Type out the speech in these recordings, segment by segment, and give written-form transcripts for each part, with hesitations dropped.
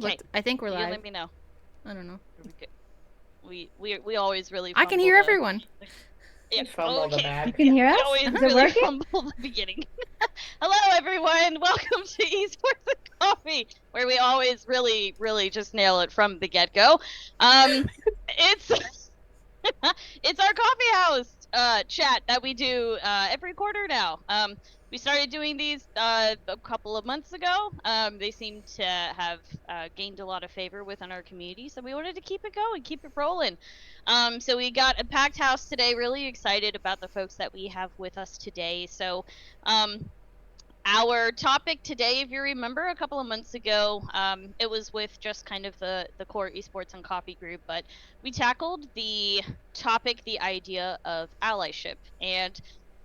But I think we're You live. let me know. I don't know. We always really I can fumble hear the everyone. yeah. You fumble the Okay. You bag. can hear We us? always Is it really working? fumble the beginning. Hello, everyone. Welcome to Esports and Coffee, where we always really just nail it from the get go. It's it's our coffee house chat that we do every quarter now. We started doing these a couple of months ago. They seem to have gained a lot of favor within our community, so we wanted to keep it going, keep it rolling. So we got a packed house today. Really excited about the folks that we have with us today. So, our topic today, if you remember, a couple of months ago, it was with just kind of the core esports and coffee group, but we tackled the topic, the idea of allyship, and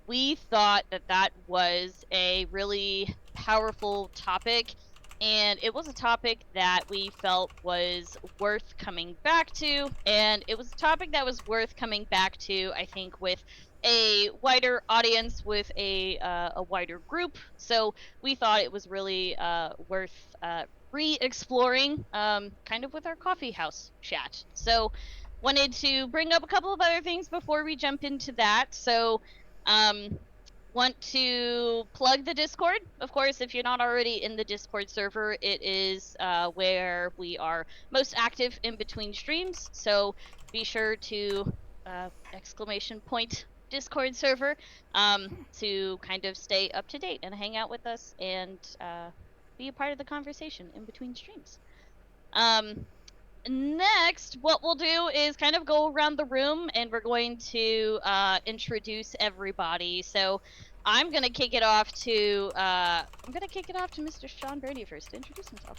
we thought that that was a really powerful topic, and it was a topic that we felt was worth coming back to, and it was a topic that was worth coming back to, I think, with a wider audience, with a wider group. So we thought it was really worth re-exploring, kind of with our coffee house chat. So wanted to bring up a couple of other things before we jump into that. So um, want to plug the Discord. Of course, if you're not already in the Discord server, it is where we are most active in between streams. So be sure to exclamation point Discord server to kind of stay up to date and hang out with us and be a part of the conversation in between streams. Um, Next, what we'll do is kind of go around the room and we're going to introduce everybody. So I'm gonna kick it off to Mr. Sean Burney first to introduce himself.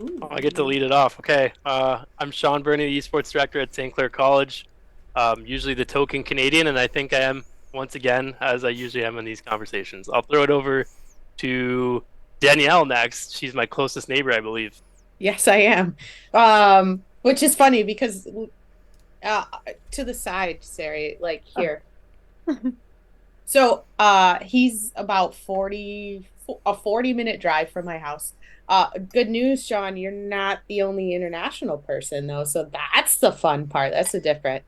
Oh, I get to lead it off. Okay. I'm Sean Burney, the esports director at St. Clair College. Usually the token Canadian, and I think I am once again, as I usually am in these conversations. I'll throw it over to Danielle next. She's my closest neighbor, I believe. Yes, I am. Which is funny because uh to the side, Sari, like here. So he's about 40-minute drive from my house. Good news, Sean, you're not the only international person though. So that's the fun part. That's the different.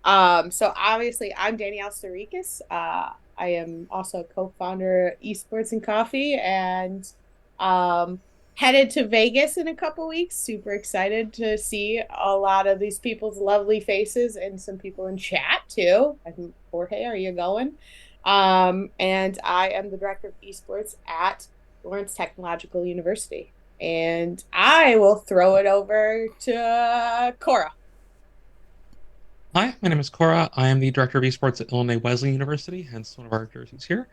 So obviously I'm Danielle Sarikis. I am also a co-founder of Esports and Coffee and um headed to Vegas in a couple weeks. Super excited to see a lot of these people's lovely faces and some people in chat too. I think Jorge, are you going? And I am the director of esports at Lawrence Technological University. And I will throw it over to Cora. Hi, my name is Cora. I am the director of esports at Illinois Wesleyan University, hence one of our jerseys here.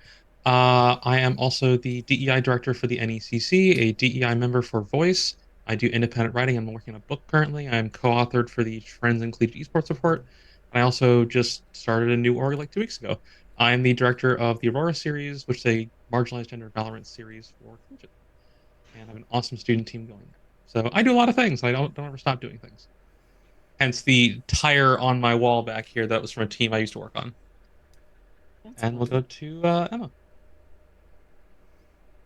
I am also the DEI director for the NECC, a DEI member for Voice. I do independent writing. I'm working on a book currently. I'm co-authored for the Friends and Collegiate Esports Report. And I also just started a new org like 2 weeks ago. I'm the director of the Aurora series, which is a marginalized gender Valorant series for collegiate. And I have an awesome student team going there. So I do a lot of things. I don't ever stop doing things. Hence the tire on my wall back here that was from a team I used to work on. That's And we'll awesome. go to Emma.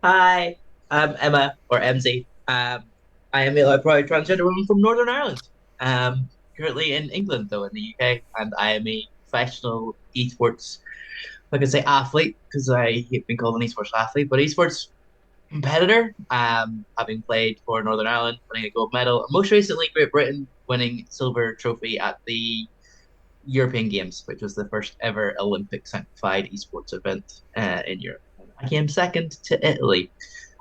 Hi, I'm Emma or MZ. I am a proud transgender woman from Northern Ireland. Currently in England, though, in the UK, and I am a professional esports, like I say, athlete because I hate being called an esports athlete, but esports competitor. Having played for Northern Ireland, winning a gold medal, and most recently Great Britain winning silver trophy at the European Games, which was the first ever Olympic sanctified esports event in Europe. I came second to Italy.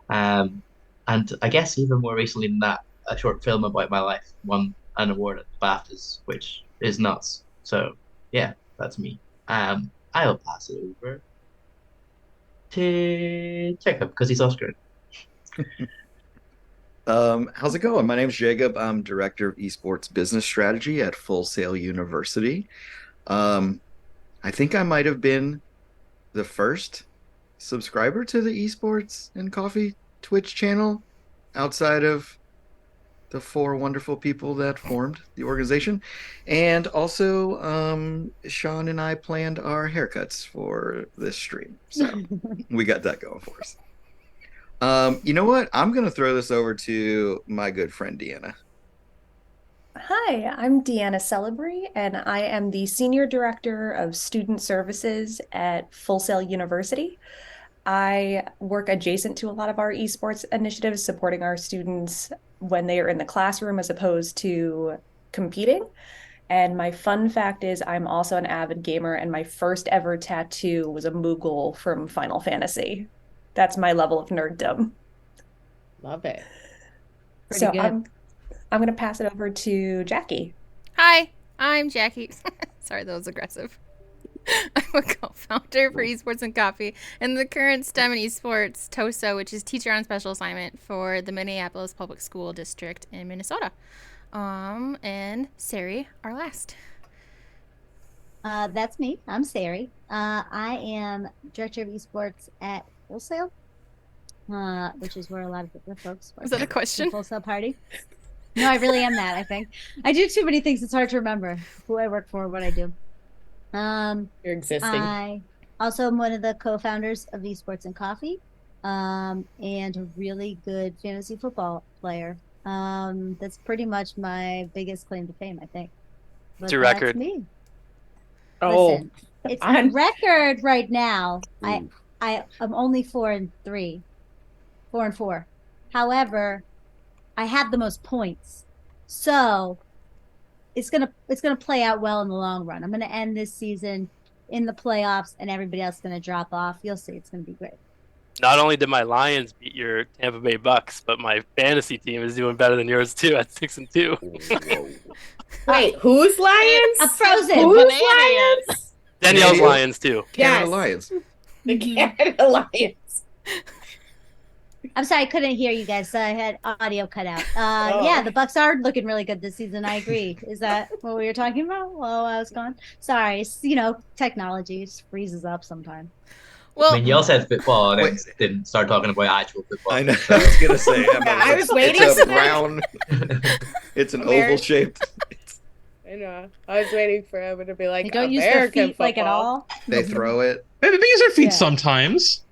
Um, and I guess even more recently than that, a short film about my life won an award at the BAFTAs, which is nuts. So yeah, that's me. I will pass it over to Jacob because he's Oscar. How's it going? My name's Jacob. I'm Director of Esports Business Strategy at Full Sail University. Um, I think I might have been the first subscriber to the Esports and Coffee Twitch channel outside of the four wonderful people that formed the organization. And also, Sean and I planned our haircuts for this stream. So we got that going for us. You know what? I'm gonna throw this over to my good friend Deanna. Hi, I'm Deanna Celebree, and I am the Senior Director of Student Services at Full Sail University. I work adjacent to a lot of our esports initiatives, supporting our students when they are in the classroom as opposed to competing. And my fun fact is, I'm also an avid gamer, and my first ever tattoo was a Moogle from Final Fantasy. That's my level of nerddom. Love it. So Pretty good. I'm going to pass it over to Jackie. Hi, I'm Jackie. Sorry, that was aggressive. I'm a co-founder for Esports and Coffee and the current STEM and Esports TOSA, which is Teacher on Special Assignment for the Minneapolis Public School District in Minnesota. And Sari, our last. That's me. I'm Sari. I am Director of Esports at Full Sail, which is where a lot of the folks work. Was that a question? Full Sail Party. No, I really am that, I think. I do too many things. It's hard to remember who I work for, what I do. You're existing. I also am one of the co-founders of Esports and Coffee, and a really good fantasy football player. That's pretty much my biggest claim to fame, I think. What's your record? That's me. Oh, Listen, it's a record right now. I'm only 4-3, 4-4. However, I have the most points, so it's gonna play out well in the long run. I'm gonna end this season in the playoffs, and everybody else is gonna drop off. You'll see, it's gonna be great. Not only did my Lions beat your Tampa Bay Bucks, but my fantasy team is doing better than yours too at 6-2. Wait, who's Lions? I'm frozen. Who's Lions? Danielle's Canada- Lions too. Canada Yes. Lions. The Canada Lions. I'm sorry, I couldn't hear you guys. So I had audio cut out. Oh. Yeah, the Bucks are looking really good this season. I agree. Is that what we were talking about while I was gone? Sorry, it's, technology just freezes up sometimes. Well, I mean, y'all said football and Wait. didn't start talking about actual football. I know. I was gonna say. I was waiting It's for a that. brown. It's an Ameri- oval shaped. I know. I was waiting for Emma to be like, They don't use their American feet like at football. all. They throw it. They use their feet Yeah. sometimes.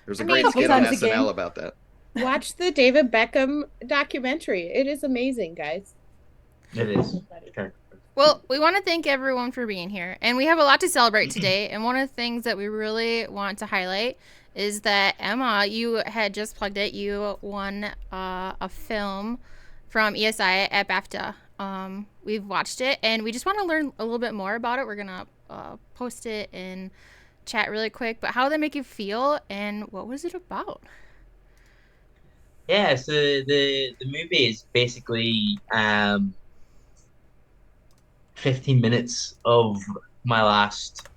There's a I great mean, skit on couple times a game. SNL about that. Watch the David Beckham documentary. It is amazing, guys. It is. Okay. Well, we want to thank everyone for being here. And we have a lot to celebrate today. And one of the things that we really want to highlight is that, Emma, you had just plugged it. You won a film from ESI at BAFTA. We've watched it, and we just want to learn a little bit more about it. We're going to post it in chat really quick. But how did that make you feel, and what was it about? Yeah, so the movie is basically 15 minutes of my last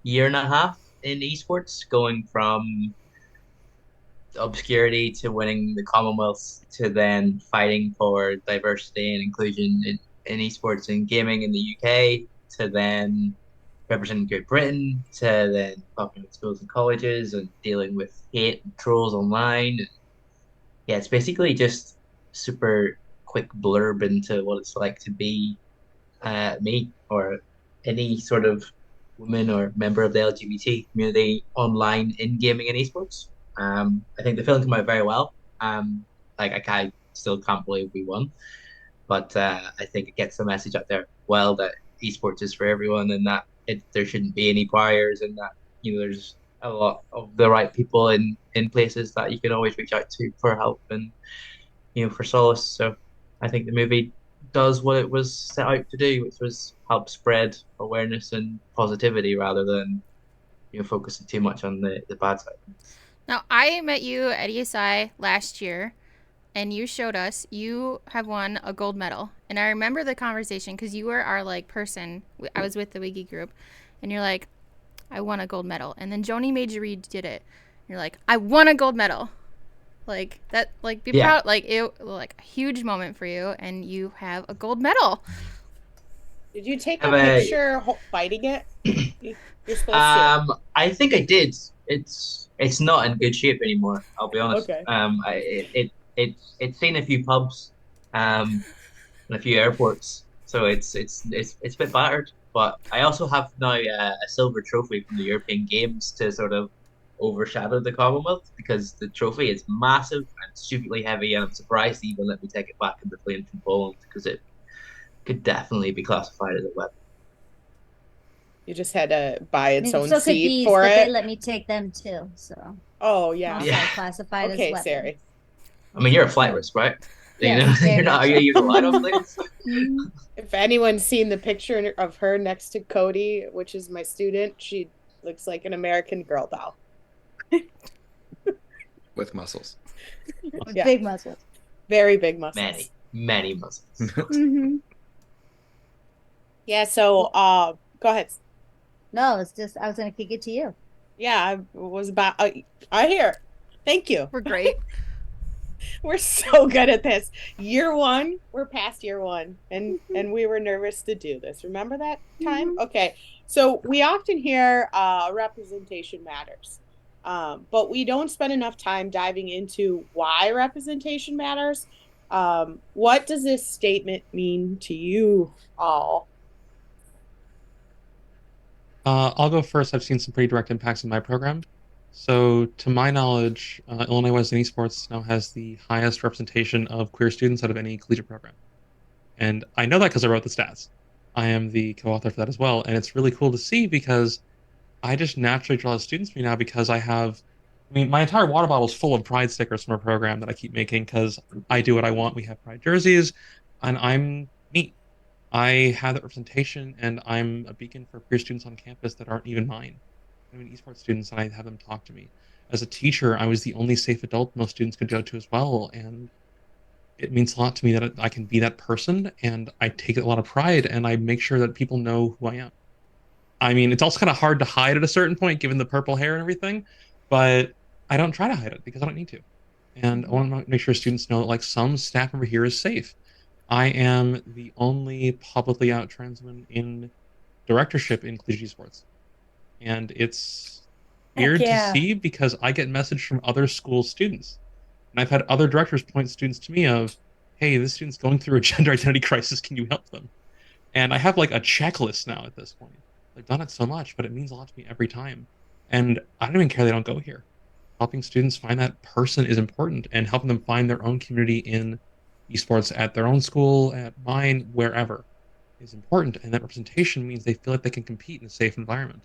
year and a half in esports, going from obscurity to winning the Commonwealth to then fighting for diversity and inclusion in esports and gaming in the UK to then representing Great Britain to then talking with schools and colleges and dealing with hate and trolls online. Yeah, it's basically just super quick blurb into what it's like to be me or any sort of woman or member of the LGBT community online in gaming and esports. I think the film came out very well. I still can't believe we won, but I think it gets the message out there well that esports is for everyone and that there shouldn't be any barriers and that there's a lot of the right people in places that you can always reach out to for help and for solace. So I think the movie does what it was set out to do, which was help spread awareness and positivity rather than focusing too much on the bad side. Now, I met you at ESI last year, and you showed us you have won a gold medal. And I remember the conversation because you were our person. I was with the Wiki group, and you're like, I won a gold medal. And then Joni made you redid it. You're like, I won a gold medal. Be proud. It a huge moment for you, and you have a gold medal. Did you take a picture fighting it? You're supposed to. I think I did. It's not in good shape anymore. I'll be honest. Okay. It's seen a few pubs, and a few airports, so it's a bit battered. But I also have now a silver trophy from the European Games to sort of overshadow the Commonwealth because the trophy is massive and stupidly heavy, and I'm surprised they even let me take it back in the plane from Poland because it could definitely be classified as a weapon. You just had to buy I its mean, own so could seat bees, for but they it. let me take them too. So Oh yeah. also Yeah. classified as Okay, weapons. Sari. I mean, you're a flight risk, right? You know, Yes, very you're not. much Are so. you allowed on planes? Mhm. If anyone's seen the picture of her next to Cody, which is my student, she looks like an American Girl doll. with muscles. With Yeah, big muscles. very big muscles. Many muscles. Hmm. Yeah, so go ahead. No, it's just I was gonna kick it to you. Yeah, I was about I hear. Thank you. We're great. We're so good at this. Year one, we're past year one, and we were nervous to do this. Remember that time? Mhm. Okay. So we often hear representation matters. But we don't spend enough time diving into why representation matters. What does this statement mean to you all? I'll go first. I've seen some pretty direct impacts in my program. So, to my knowledge, Illinois Wesleyan Esports now has the highest representation of queer students out of any collegiate program. And I know that because I wrote the stats. I am the co-author for that as well. And it's really cool to see because I just naturally draw students to me now because I mean, my entire water bottle is full of pride stickers from our program that I keep making because I do what I want. We have pride jerseys, and I'm me. I have that representation, and I'm a beacon for queer students on campus that aren't even mine. I mean, esports students, and I have them talk to me. As a teacher, I was the only safe adult most students could go to as well, and it means a lot to me that I can be that person, and I take a lot of pride, and I make sure that people know who I am. I mean, it's also kind of hard to hide at a certain point, given the purple hair and everything, but I don't try to hide it because I don't need to. And I want to make sure students know that, like, some staff member here is safe. I am the only publicly out trans woman in directorship in collegiate sports. And it's Heck weird to yeah. see because I get message from other school students. And I've had other directors point students to me of, hey, this student's going through a gender identity crisis. Can you help them? And I have like a checklist now at this point. I've done it so much, but it means a lot to me every time. And I don't even care they don't go here. Helping students find that person is important and helping them find their own community in esports at their own school, at mine, wherever is important. And that representation means they feel like they can compete in a safe environment.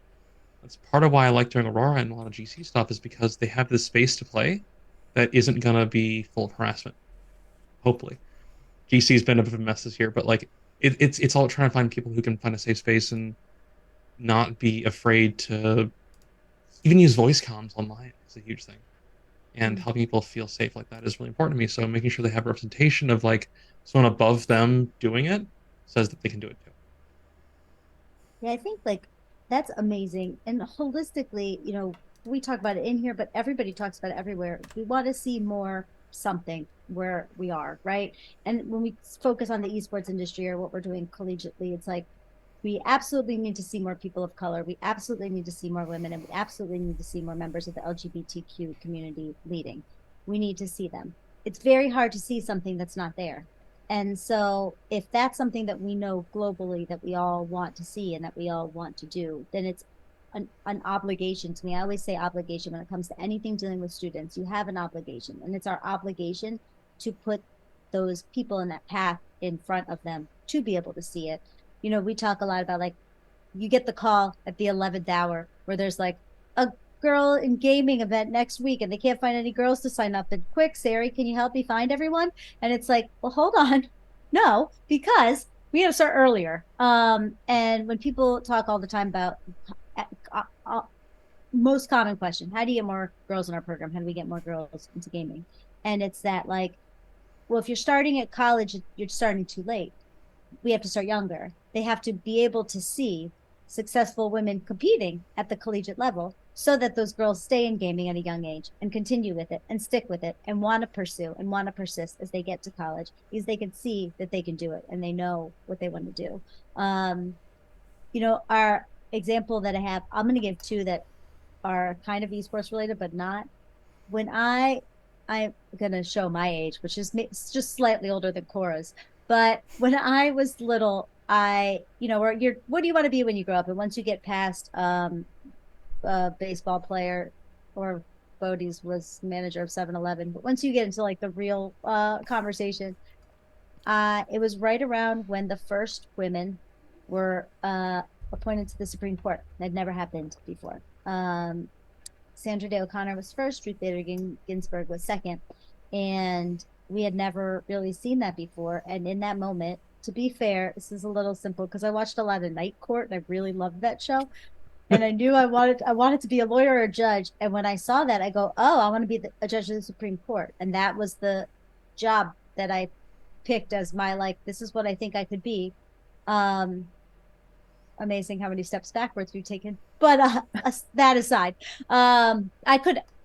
That's part of why I like doing Aurora and a lot of GC stuff is because they have this space to play that isn't going to be full of harassment, hopefully. GC's been a bit of a mess this year, but like it's all trying to find people who can find a safe space and not be afraid to even use voice comms online is a huge thing. And helping people feel safe like that is really important to me. So making sure they have representation of like someone above them doing it says that they can do it too. Yeah, I think like that's amazing. And holistically, we talk about it in here, but everybody talks about it everywhere. We want to see more something where we are, right? And when we focus on the esports industry or what we're doing collegiately, it's like we absolutely need to see more people of color. We absolutely need to see more women, and we absolutely need to see more members of the LGBTQ community leading. We need to see them. It's very hard to see something that's not there. And so, if that's something that we know globally that we all want to see and that we all want to do, then it's an obligation to me. I always say obligation when it comes to anything dealing with students. You have an obligation, and it's our obligation to put those people in that path in front of them to be able to see it. We talk a lot about like you get the call at the 11th hour where there's like a girl in gaming event next week and they can't find any girls to sign up. And quick, Sari, can you help me find everyone? And it's like, well, hold on. No, because we have to start earlier. And when people talk all the time about uh, uh, most common question, how do you get more girls in our program? How do we get more girls into gaming? And it's that like, well, if you're starting at college, you're starting too late. We have to start younger. They have to be able to see successful women competing at the collegiate level so that those girls stay in gaming at a young age and continue with it and stick with it and want to pursue and want to persist as they get to college because they can see that they can do it and they know what they want to do. Our example that I have, I'm going to give two that are kind of esports related, but not. When I'm gonna show my age, which is just slightly older than Cora's. But when I was little, what do you want to be when you grow up? And once you get past baseball player or Bodie's was manager of 7-Eleven. But once you get into like the real conversation, it was right around when the first women were appointed to the Supreme Court. That never happened before. Sandra Day O'Connor was first, Ruth Bader Ginsburg was second. And we had never really seen that before. And in that moment, to be fair, this is a little simple because I watched a lot of Night Court and I really loved that show. And I knew I wanted to be a lawyer or a judge. And when I saw that, I go, oh, I want to be a judge of the Supreme Court. And that was the job that I picked as my like, this is what I think I could be. Um, Amazing how many steps backwards we've taken. But that aside, I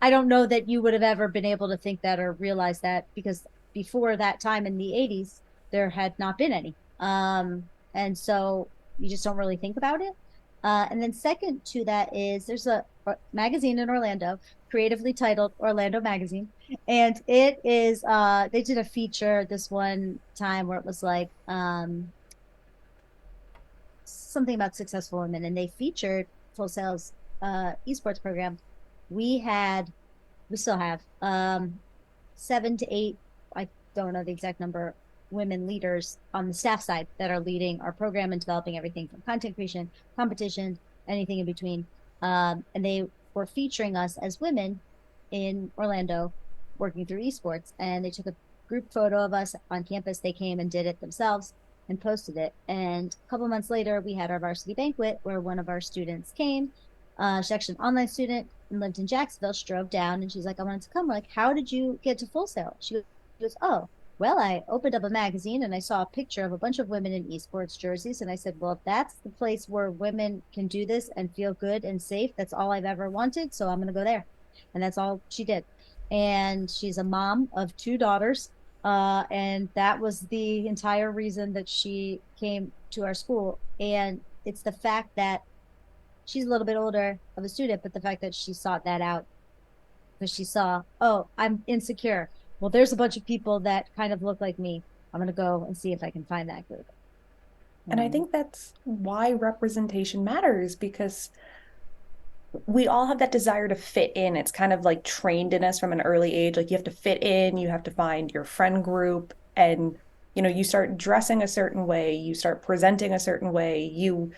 don't know that you would have ever been able to think that or realize that because before that time in the 80s, there had not been any. And so you just don't really think about it. And then second to that is there's a magazine in Orlando, creatively titled Orlando Magazine. And it is they did a feature this one time where it was like something about successful women, and they featured Full Sail's esports program. We still have 7 to 8, I don't know the exact number, women leaders on the staff side that are leading our program and developing everything from content creation, competition, anything in between. And they were featuring us as women in Orlando working through esports. And they took a group photo of us on campus. They came and did it themselves and posted it. And a couple months later, we had our varsity banquet where one of our students came. She's actually an online student and lived in Jacksonville. She drove down and she's like, I wanted to come. We're like, how did you get to Full Sail? She goes, oh, well, I opened up a magazine and I saw a picture of a bunch of women in esports jerseys. And I said, well, if that's the place where women can do this and feel good and safe, that's all I've ever wanted. So I'm going to go there. And that's all she did. And she's a mom of 2 daughters. And that was the entire reason that she came to our school. And it's the fact that she's a little bit older of a student, but the fact that she sought that out because she saw, oh, I'm insecure. Well, there's a bunch of people that kind of look like me. I'm going to go and see if I can find that group. And I think that's why representation matters, because we all have that desire to fit in. It's kind of like trained in us from an early age. Like you have to fit in, you have to find your friend group, and you start dressing a certain way, you start presenting a certain way, you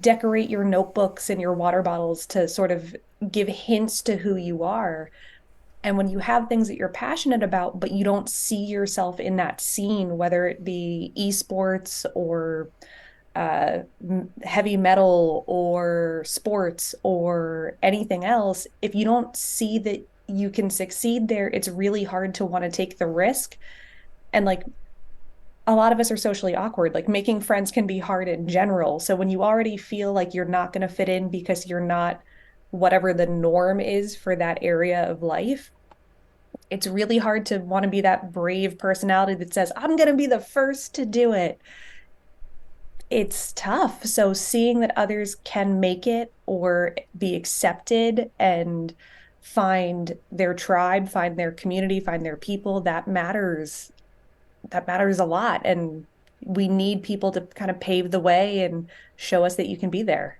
decorate your notebooks and your water bottles to sort of give hints to who you are. And when you have things that you're passionate about, but you don't see yourself in that scene, whether it be esports or heavy metal or sports or anything else, if you don't see that you can succeed there, it's really hard to want to take the risk. And like a lot of us are socially awkward. Like making friends can be hard in general. So when you already feel like you're not going to fit in because you're not whatever the norm is for that area of life, it's really hard to want to be that brave personality that says, I'm going to be the first to do it. It's tough. So seeing that others can make it or be accepted and find their tribe, find their community, find their people, that matters. That matters a lot. And we need people to kind of pave the way and show us that you can be there.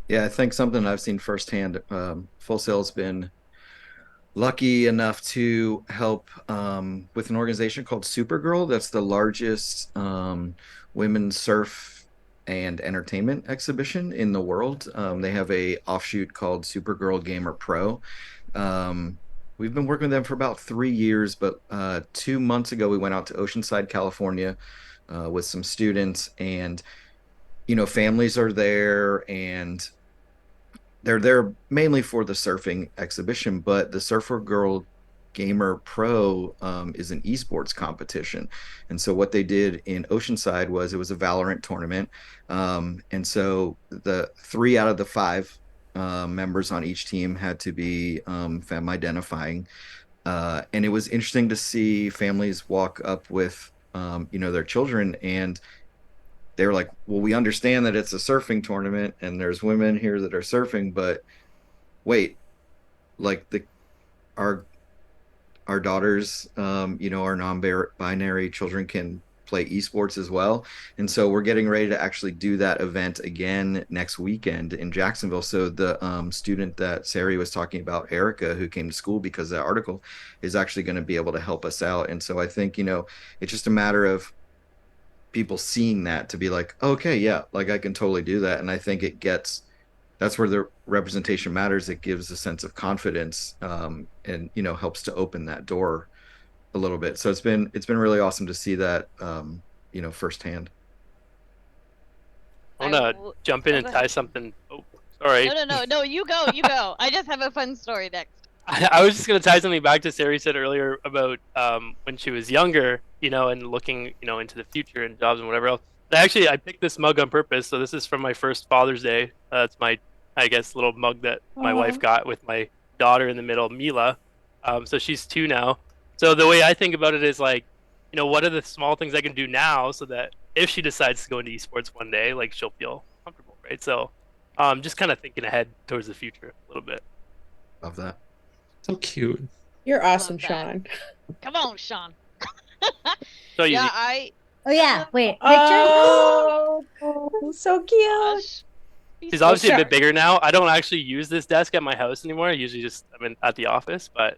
Yeah, I think something I've seen firsthand. Full Sail's been lucky enough to help with an organization called Supergirl. That's the largest women's surf and entertainment exhibition in the world. They have a offshoot called Supergirl Gamer Pro. We've been working with them for about 3 years, but 2 months ago we went out to Oceanside, California, with some students, and families are there, and they're there mainly for the surfing exhibition, but the Surfer Girl Gamer Pro is an esports competition. And so what they did in Oceanside was it was a Valorant tournament. And so the 3 out of the 5 members on each team had to be femme identifying. And it was interesting to see families walk up with their children, and they were like, well, we understand that it's a surfing tournament and there's women here that are surfing, but wait, like our daughters, our non-binary children can play esports as well. And so we're getting ready to actually do that event again next weekend in Jacksonville. So the student that Sari was talking about, Erica, who came to school because of that article, is actually going to be able to help us out. And so I think, it's just a matter of people seeing that to be like, okay, yeah, like I can totally do that. And I think that's where the representation matters. It gives a sense of confidence, and helps to open that door a little bit. So it's been really awesome to see that, firsthand. I want to jump in Oh, and go tie ahead. something. Oh, sorry. No, you go. I just have a fun story next. I was just going to tie something back to Sari said earlier about when she was younger, and looking, into the future and jobs and whatever else. I picked this mug on purpose. So this is from my first Father's Day. It's my, I guess, little mug that my wife got with my daughter in the middle, Mila. So she's 2 now. So the way I think about it is like, what are the small things I can do now so that if she decides to go into esports one day, like she'll feel comfortable, right? So, just kind of thinking ahead towards the future a little bit. Love that. So cute. You're awesome, Love that. Sean. Come on, Sean. So Yeah, easy. Oh yeah, wait, picture. Oh, so cute. gosh. She's obviously a Sure. bit bigger now. I don't actually use this desk at my house anymore. I usually just I'm at the office, but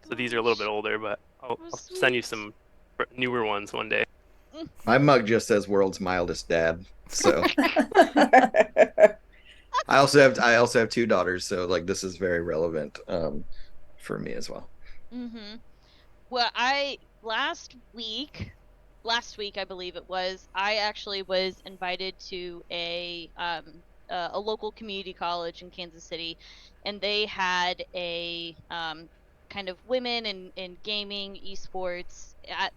so these are a little bit older. But I'll send you some newer ones one day. My mug just says "World's Mildest Dad," so I also have 2 daughters, so like this is very relevant for me as well. Mm-hmm. Well, last week I believe it was, I actually was invited to a local community college in Kansas City, and they had a kind of women in gaming esports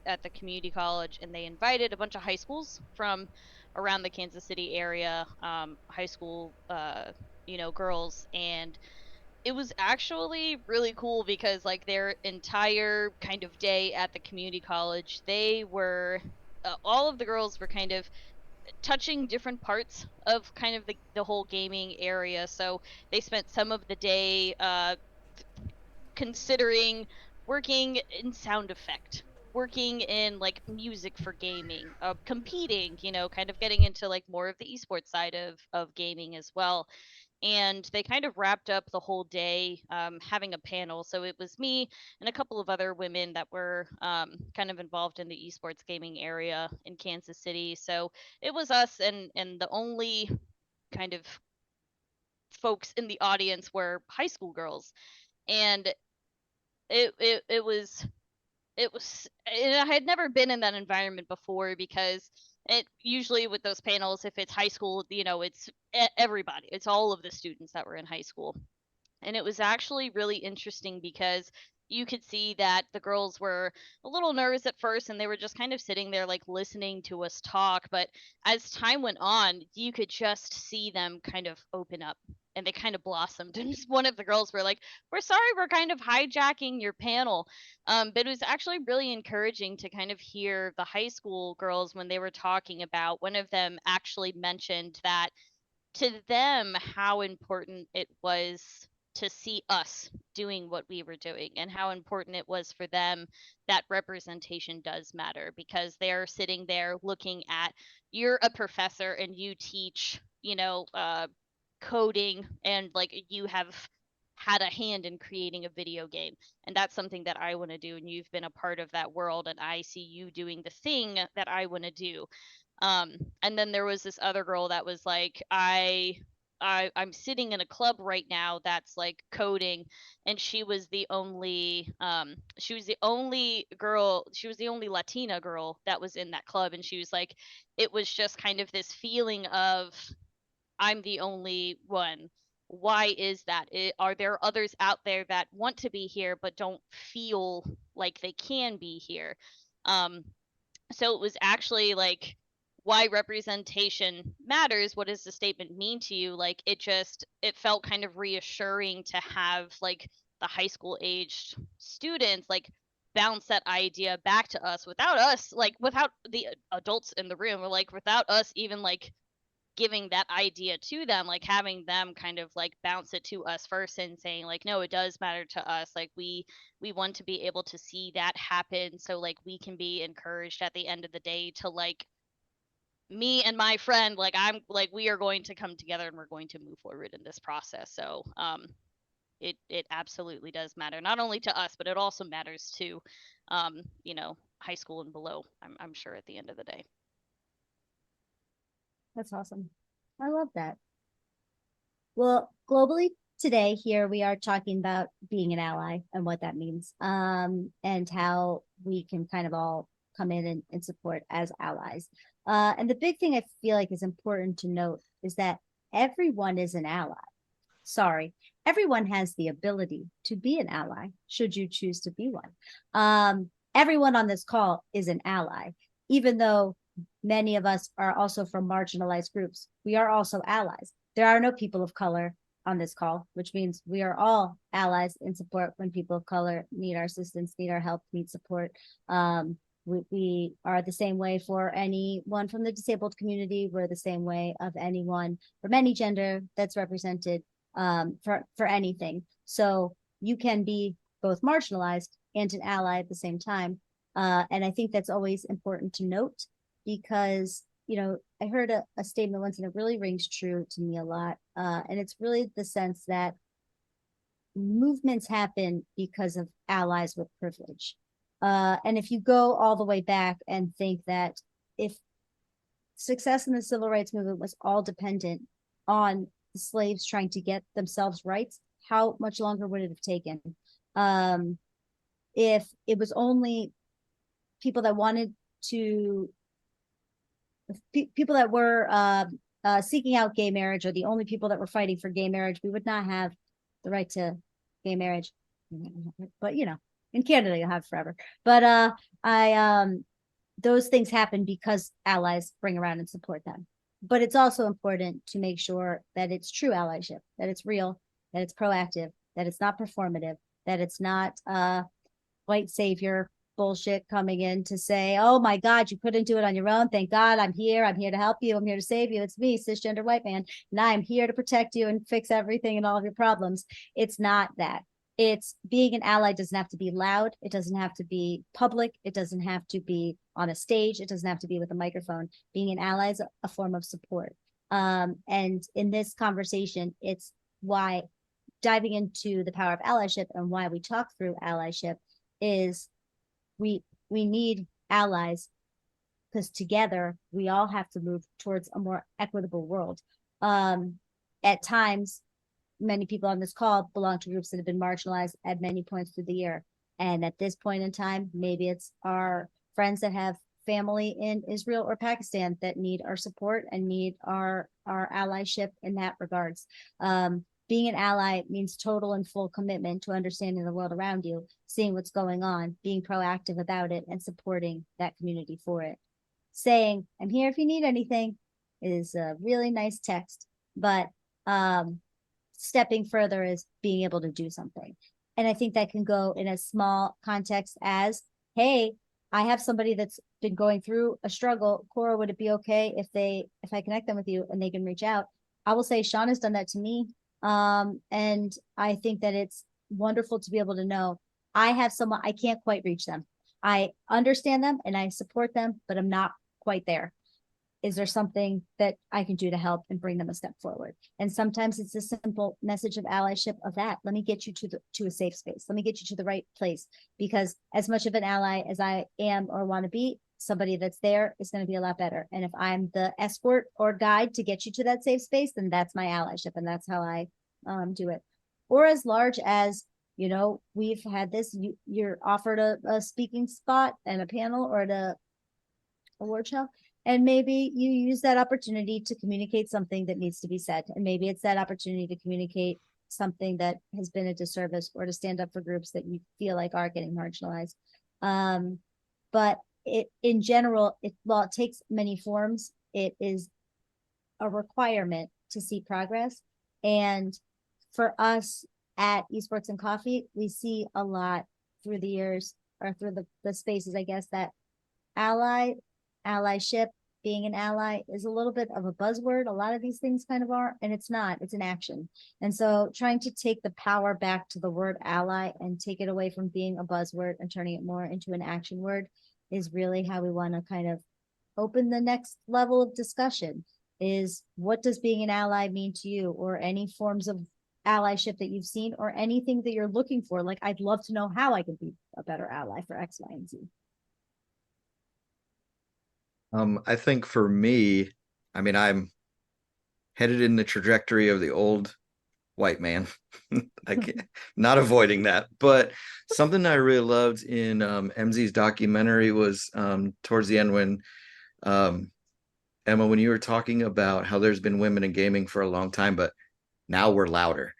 at the community college, and they invited a bunch of high schools from around the Kansas City area, high school girls, and it was actually really cool because like their entire kind of day at the community college, they were all of the girls were kind of touching different parts of kind of the whole gaming area. So they spent some of the day considering working in sound effect, working in like music for gaming, competing, kind of getting into like more of the esports side of gaming as well. And they kind of wrapped up the whole day having a panel. So it was me and a couple of other women that were kind of involved in the esports gaming area in Kansas City. So it was us, and the only kind of folks in the audience were high school girls, and it was and I had never been in that environment before, because it usually with those panels, if it's high school, it's everybody, it's all of the students that were in high school. And it was actually really interesting because you could see that the girls were a little nervous at first, and they were just kind of sitting there like listening to us talk, but as time went on, you could just see them kind of open up, and they kind of blossomed. And just one of the girls were like, "We're sorry, we're kind of hijacking your panel." But it was actually really encouraging to kind of hear the high school girls when they were talking about, one of them actually mentioned that to them how important it was to see us doing what we were doing, and how important it was for them that representation does matter, because they're sitting there looking at, you're a professor and you teach coding, and like you have had a hand in creating a video game, and that's something that I want to do, and you've been a part of that world, and I see you doing the thing that I want to do. And then there was this other girl that was like, I'm sitting in a club right now that's like coding, and she was the only Latina girl that was in that club, and she was like, it was just kind of this feeling of, I'm the only one. Why is that? Are there others out there that want to be here but don't feel like they can be here? Um, so it was actually like, why representation matters, what does the statement mean to you, like it felt kind of reassuring to have like the high school aged students like bounce that idea back to us, without us, like without the adults in the room, or like without us even like giving that idea to them, like having them kind of like bounce it to us first and saying like, no, it does matter to us. Like we want to be able to see that happen, so like we can be encouraged at the end of the day to like, me and my friend, like I'm like, we are going to come together and we're going to move forward in this process. So it absolutely does matter, not only to us, but it also matters to you know, high school and below, I'm sure, at the end of the day. That's awesome. I love that. Well, globally today, here we are talking about being an ally and what that means, and how we can kind of all come in and support as allies. And the big thing I feel like is important to note is that everyone is an ally. Sorry, everyone has the ability to be an ally should you choose to be one. Everyone on this call is an ally, even though many of us are also from marginalized groups. We are also allies. There are no people of color on this call, which means we are all allies in support when people of color need our assistance, need our help, need support. We are the same way for anyone from the disabled community. We're the same way of anyone from any gender that's represented, for anything. So you can be both marginalized and an ally at the same time. And I think that's always important to note, because, you know, I heard a statement once and it really rings true to me a lot. And it's really the sense that movements happen because of allies with privilege. And if you go all the way back and think that if success in the civil rights movement was all dependent on the slaves trying to get themselves rights, how much longer would it have taken? If it was only people that wanted to, people that were seeking out gay marriage are the only people that were fighting for gay marriage, we would not have the right to gay marriage. But you know, in Canada you'll have forever. But those things happen because allies bring around and support them. But it's also important to make sure that it's true allyship, that it's real, that it's proactive, that it's not performative, that it's not white savior bullshit coming in to say, oh my God, you couldn't do it on your own. Thank God I'm here. I'm here to help you. I'm here to save you. It's me, cisgender white man. And I'm here to protect you and fix everything and all of your problems. It's not that. It's being an ally doesn't have to be loud. It doesn't have to be public. It doesn't have to be on a stage. It doesn't have to be with a microphone. Being an ally is a form of support. And in this conversation, it's why diving into the power of allyship and why we talk through allyship is we need allies, because together we all have to move towards a more equitable world. At times, many people on this call belong to groups that have been marginalized at many points through the year. And at this point in time, maybe it's our friends that have family in Israel or Pakistan that need our support and need our allyship in that regards. Being an ally means total and full commitment to understanding the world around you, seeing what's going on, being proactive about it, and supporting that community for it. Saying, I'm here if you need anything is a really nice text, but stepping further is being able to do something. And I think that can go in a small context as, hey, I have somebody that's been going through a struggle. Cora, would it be okay if I connect them with you and they can reach out? I will say Sean has done that to me. And I think that it's wonderful to be able to know I have someone, I can't quite reach them. I understand them and I support them, but I'm not quite there. Is there something that I can do to help and bring them a step forward? And sometimes it's a simple message of allyship of that. Let me get you to a safe space. Let me get you to the right place, because as much of an ally as I am or want to be, somebody that's there is going to be a lot better. And if I'm the escort or guide to get you to that safe space, then that's my allyship. And that's how I do it. Or as large as, you know, we've had this, you're offered a speaking spot and a panel or at a award show. And maybe you use that opportunity to communicate something that needs to be said. And maybe it's that opportunity to communicate something that has been a disservice, or to stand up for groups that you feel like are getting marginalized. But in general, while it takes many forms, it is a requirement to see progress. And for us at Esports and Coffee, we see a lot through the years, or through the spaces, I guess, that allyship being an ally is a little bit of a buzzword. A lot of these things kind of are, and it's not, it's an action. And so trying to take the power back to the word ally and take it away from being a buzzword and turning it more into an action word is really how we want to kind of open the next level of discussion. Is what does being an ally mean to you, or any forms of allyship that you've seen, or anything that you're looking for? Like, I'd love to know how I can be a better ally for X, Y, and Z. I think for me, I mean, I'm headed in the trajectory of the old white man. Not avoiding that, but something I really loved in MZ's documentary was towards the end when Emma, when you were talking about how there's been women in gaming for a long time, but now we're louder.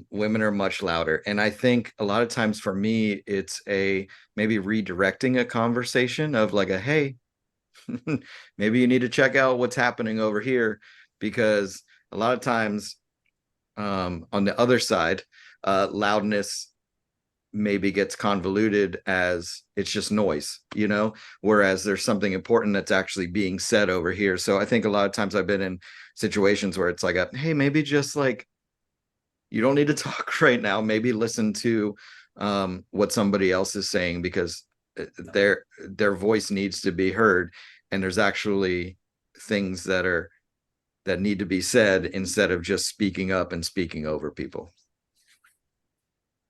Women are much louder. And I think a lot of times for me, it's a maybe redirecting a conversation of like a, hey, maybe you need to check out what's happening over here, because a lot of times on the other side, loudness maybe gets convoluted as it's just noise, whereas there's something important that's actually being said over here. So I think a lot of times I've been in situations where it's like, hey, maybe just like, you don't need to talk right now. Maybe listen to what somebody else is saying, because their voice needs to be heard. And there's actually things that need to be said instead of just speaking up and speaking over people.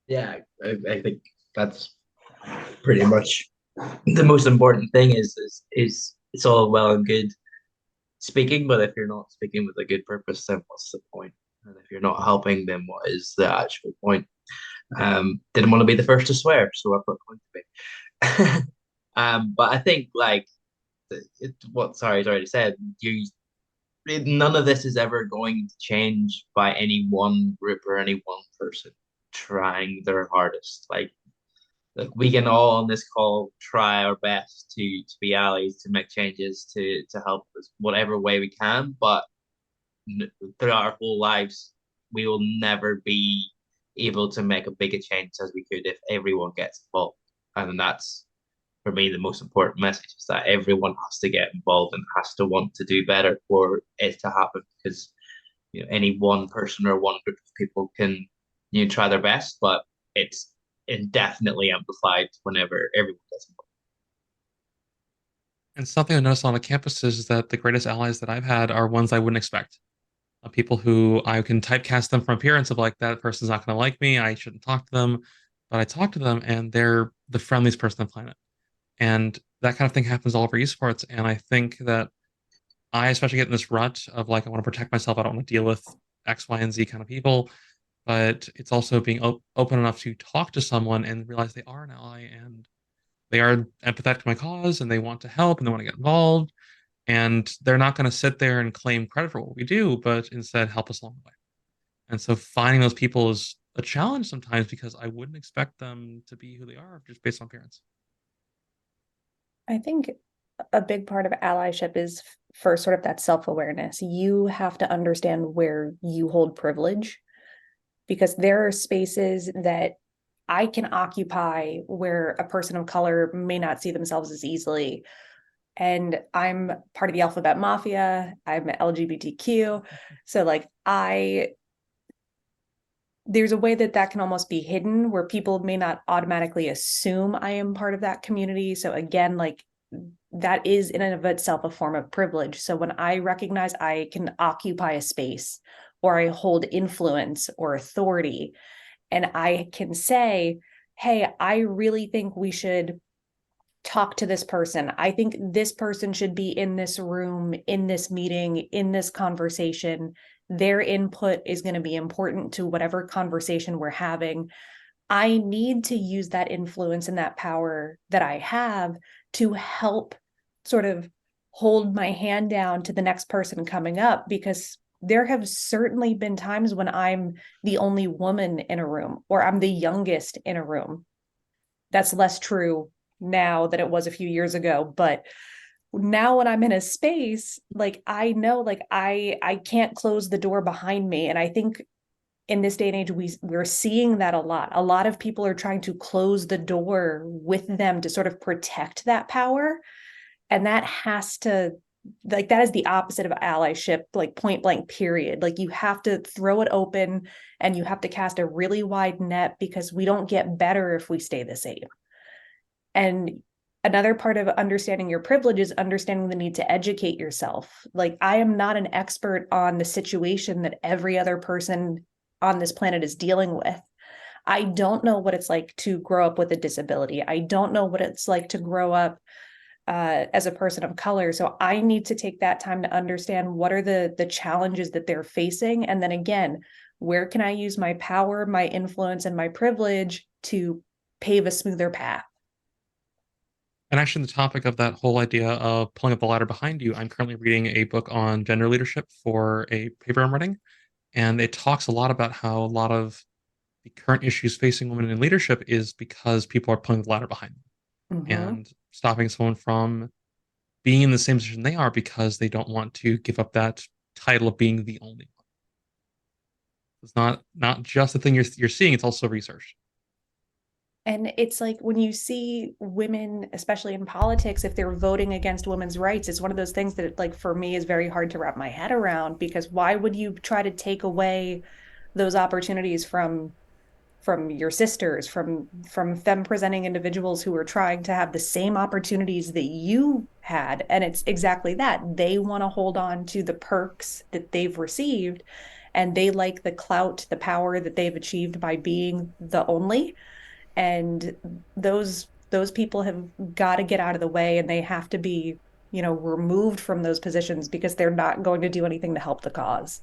Yeah, I think that's pretty much the most important thing. Is it's all well and good speaking, but if you're not speaking with a good purpose, then what's the point? And if you're not helping, then what is the actual point? Didn't want to be the first to swear, so I put going to be. But I think like what Sari's already said, none of this is ever going to change by any one group or any one person trying their hardest. Like we can all on this call try our best to be allies, to make changes, to help us whatever way we can, but throughout our whole lives, we will never be able to make a bigger change as we could if everyone gets involved. And that's for me the most important message, is that everyone has to get involved and has to want to do better for it to happen. Because any one person or one group of people can try their best, but it's indefinitely amplified whenever everyone gets involved. And something I noticed on the campus is that the greatest allies that I've had are ones I wouldn't expect. People who I can typecast them from appearance of like, that person's not going to like me, I shouldn't talk to them. But I talk to them and they're the friendliest person on the planet. And that kind of thing happens all over esports. And I think that I especially get in this rut of like, I want to protect myself. I don't want to deal with X, Y, and Z kind of people. But it's also being open enough to talk to someone and realize they are an ally and they are empathetic to my cause and they want to help and they want to get involved. And they're not going to sit there and claim credit for what we do, but instead help us along the way. And so finding those people is a challenge sometimes, because I wouldn't expect them to be who they are just based on appearance. I think a big part of allyship is for sort of that self-awareness. You have to understand where you hold privilege, because there are spaces that I can occupy where a person of color may not see themselves as easily. And I'm part of the alphabet mafia. I'm LGBTQ. So like there's a way that can almost be hidden, where people may not automatically assume I am part of that community. So again, like that is in and of itself a form of privilege. So when I recognize I can occupy a space, or I hold influence or authority, and I can say, hey, I really think we should talk to this person. I think this person should be in this room, in this meeting, in this conversation. Their input is going to be important to whatever conversation we're having. I need to use that influence and that power that I have to help sort of hold my hand down to the next person coming up, because there have certainly been times when I'm the only woman in a room, or I'm the youngest in a room. That's less true now than it was a few years ago, but now when I'm in a space, like I know, like I can't close the door behind me. And I think in this day and age, we're seeing that a lot. A lot of people are trying to close the door with them to sort of protect that power. And that has to like that is the opposite of allyship, like point blank period. Like you have to throw it open and you have to cast a really wide net because we don't get better if we stay the same. And another part of understanding your privilege is understanding the need to educate yourself. Like I am not an expert on the situation that every other person on this planet is dealing with. I don't know what it's like to grow up with a disability. I don't know what it's like to grow up as a person of color. So I need to take that time to understand what are the challenges that they're facing. And then again, where can I use my power, my influence, and my privilege to pave a smoother path? And actually, the topic of that whole idea of pulling up the ladder behind you, I'm currently reading a book on gender leadership for a paper I'm writing. And it talks a lot about how a lot of the current issues facing women in leadership is because people are pulling the ladder behind them and stopping someone from being in the same position they are because they don't want to give up that title of being the only one. It's not just the thing you're seeing, it's also research. And it's like when you see women, especially in politics, if they're voting against women's rights, it's one of those things that, like, for me is very hard to wrap my head around, because why would you try to take away those opportunities from your sisters, from femme presenting individuals who are trying to have the same opportunities that you had? And it's exactly that. They want to hold on to the perks that they've received, and they like the clout, the power that they've achieved by being the only. And those people have got to get out of the way, and they have to be, removed from those positions because they're not going to do anything to help the cause.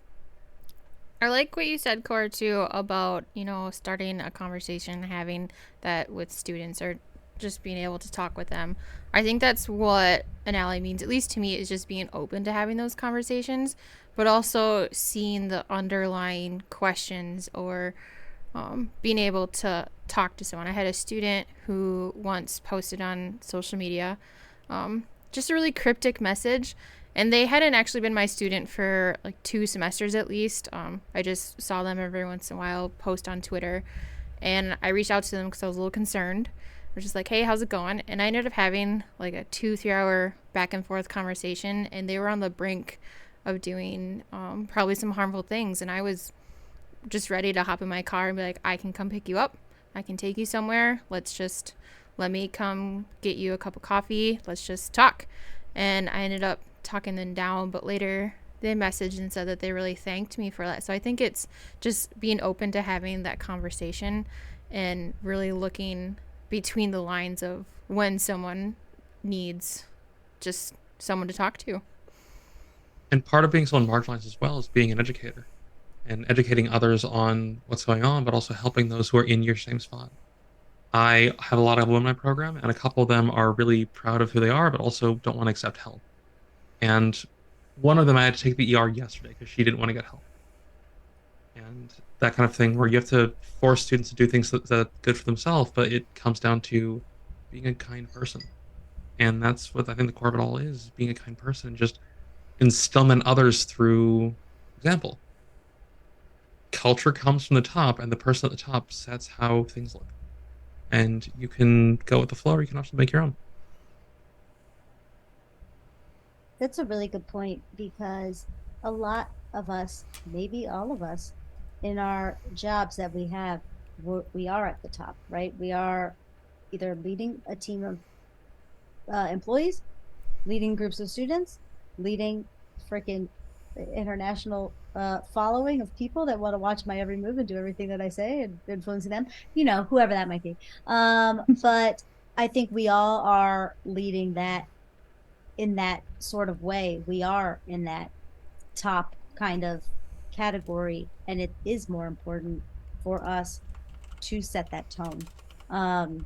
I like what you said, Cora, too, about, starting a conversation, having that with students, or just being able to talk with them. I think that's what an ally means, at least to me, is just being open to having those conversations, but also seeing the underlying questions, or being able to talk to someone. I had a student who once posted on social media just a really cryptic message, and they hadn't actually been my student for like 2 semesters at least. I just saw them every once in a while post on Twitter, and I reached out to them because I was a little concerned. I was just like, hey, how's it going? And I ended up having like a 2-3 hour back and forth conversation, and they were on the brink of doing probably some harmful things, and I was just ready to hop in my car and be like, I can come pick you up. I can take you somewhere. Let me come get you a cup of coffee. Let's just talk. And I ended up talking them down, but later they messaged and said that they really thanked me for that. So I think it's just being open to having that conversation and really looking between the lines of when someone needs just someone to talk to. And part of being someone marginalized as well is being an educator and educating others on what's going on, but also helping those who are in your same spot. I have a lot of women in my program, and a couple of them are really proud of who they are, but also don't want to accept help. And one of them I had to take the ER yesterday because she didn't want to get help. And that kind of thing where you have to force students to do things that are good for themselves, but it comes down to being a kind person. And that's what I think the core of it all is, being a kind person, just instilling in others through example. Culture comes from the top, and the person at the top sets how things look. And you can go with the flow, or you can also make your own. That's a really good point, because a lot of us, maybe all of us, in our jobs that we have, we are at the top, right? We are either leading a team of employees, leading groups of students, leading freaking international following of people that want to watch my every move and do everything that I say, and influencing them, whoever that might be. But I think we all are leading that in that sort of way. We are in that top kind of category, and it is more important for us to set that tone. And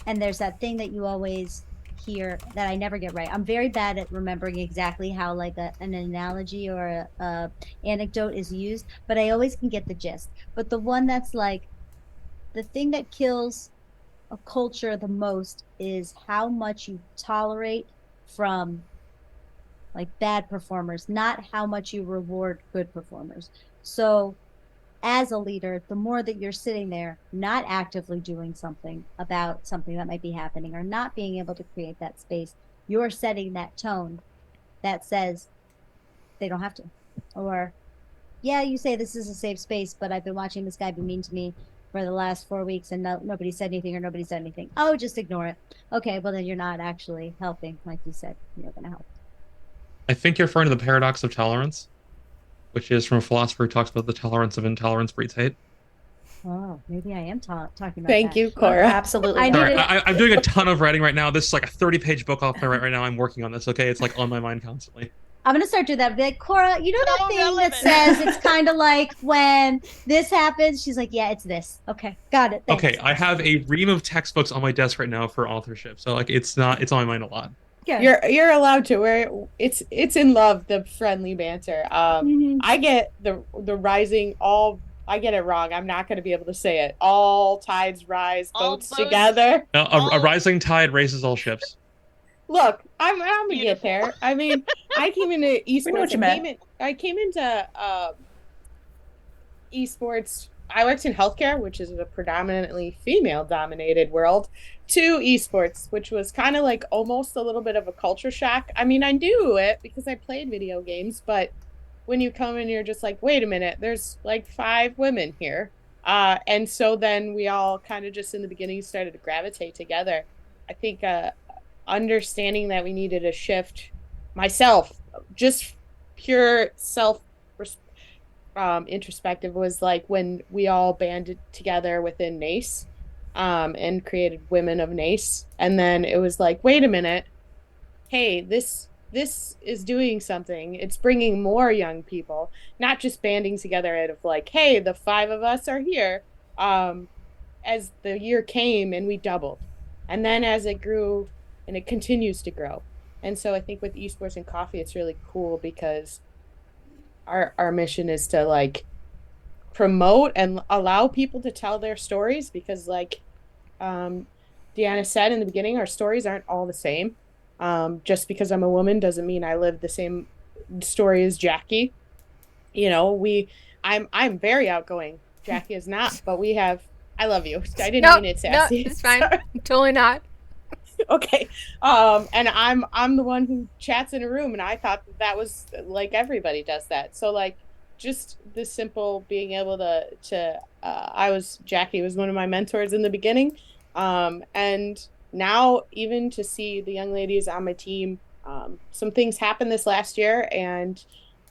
there's that thing that you always hear that I never get right. I'm very bad at remembering exactly how like an analogy or a anecdote is used, but I always can get the gist. But the one that's like, the thing that kills a culture the most is how much you tolerate from like bad performers, not how much you reward good performers. So as a leader, the more that you're sitting there not actively doing something about something that might be happening, or not being able to create that space, you're setting that tone that says they don't have to. Or, yeah, you say this is a safe space, but I've been watching this guy be mean to me for the last 4 weeks and nobody said anything or nobody said anything. Oh, just ignore it. Okay, well, then you're not actually helping, like you said. You're going to help. I think you're referring to the paradox of tolerance, which is from a philosopher who talks about the tolerance of intolerance breeds hate. Oh, maybe I am talking about Thank that. you, Cora. Absolutely. I not. need Sorry, I'm doing a ton of writing right now. This is like a 30-page book off my right now. I'm working on this. Okay, it's like on my mind constantly. I'm gonna start doing that. Be like, Cora, you know that So thing relevant. that says it's kind of like when this happens? She's like, yeah, it's this. Okay, got it. Thanks. Okay, I have a ream of textbooks on my desk right now for authorship, so like it's not it's on my mind a lot. Good. You're allowed to. It's in love, the friendly banter. Mhm. I get the rising all. I get it wrong. I'm not going to be able to say it. All tides rise, All boats boats. together. Now, a All rising tide raises all ships. Look, I'm gonna get beautiful. there. I mean, I came into We know esports. what you meant. I came into esports. I worked in healthcare, which is a predominantly female dominated world, to esports, which was kind of like almost a little bit of a culture shock. I mean, I knew it because I played video games, but when you come in, you're just like, wait a minute, there's like 5 women here. And so then we all kind of just in the beginning started to gravitate together. I think understanding that we needed a shift myself, just pure self introspective was like when we all banded together within NACE and created Women of NACE. And then it was like, wait a minute, hey, this is doing something. It's bringing more young people, not just banding together out of like, hey, the 5 of us are here. As the year came and we doubled. And then as it grew and it continues to grow. And so I think with esports and coffee, it's really cool because our mission is to like promote and allow people to tell their stories because like Deanna said in the beginning, our stories aren't all the same. Just because I'm a woman doesn't mean I live the same story as Jackie. You know, I'm very outgoing. Jackie is not, but we have I love you. I didn't mean it No, sassy. it's fine. Sorry. Totally not. Okay. And I'm the one who chats in a room, and I thought that was like everybody does that. So like just the simple being able to Jackie was one of my mentors in the beginning. And now even to see the young ladies on my team, some things happened this last year, and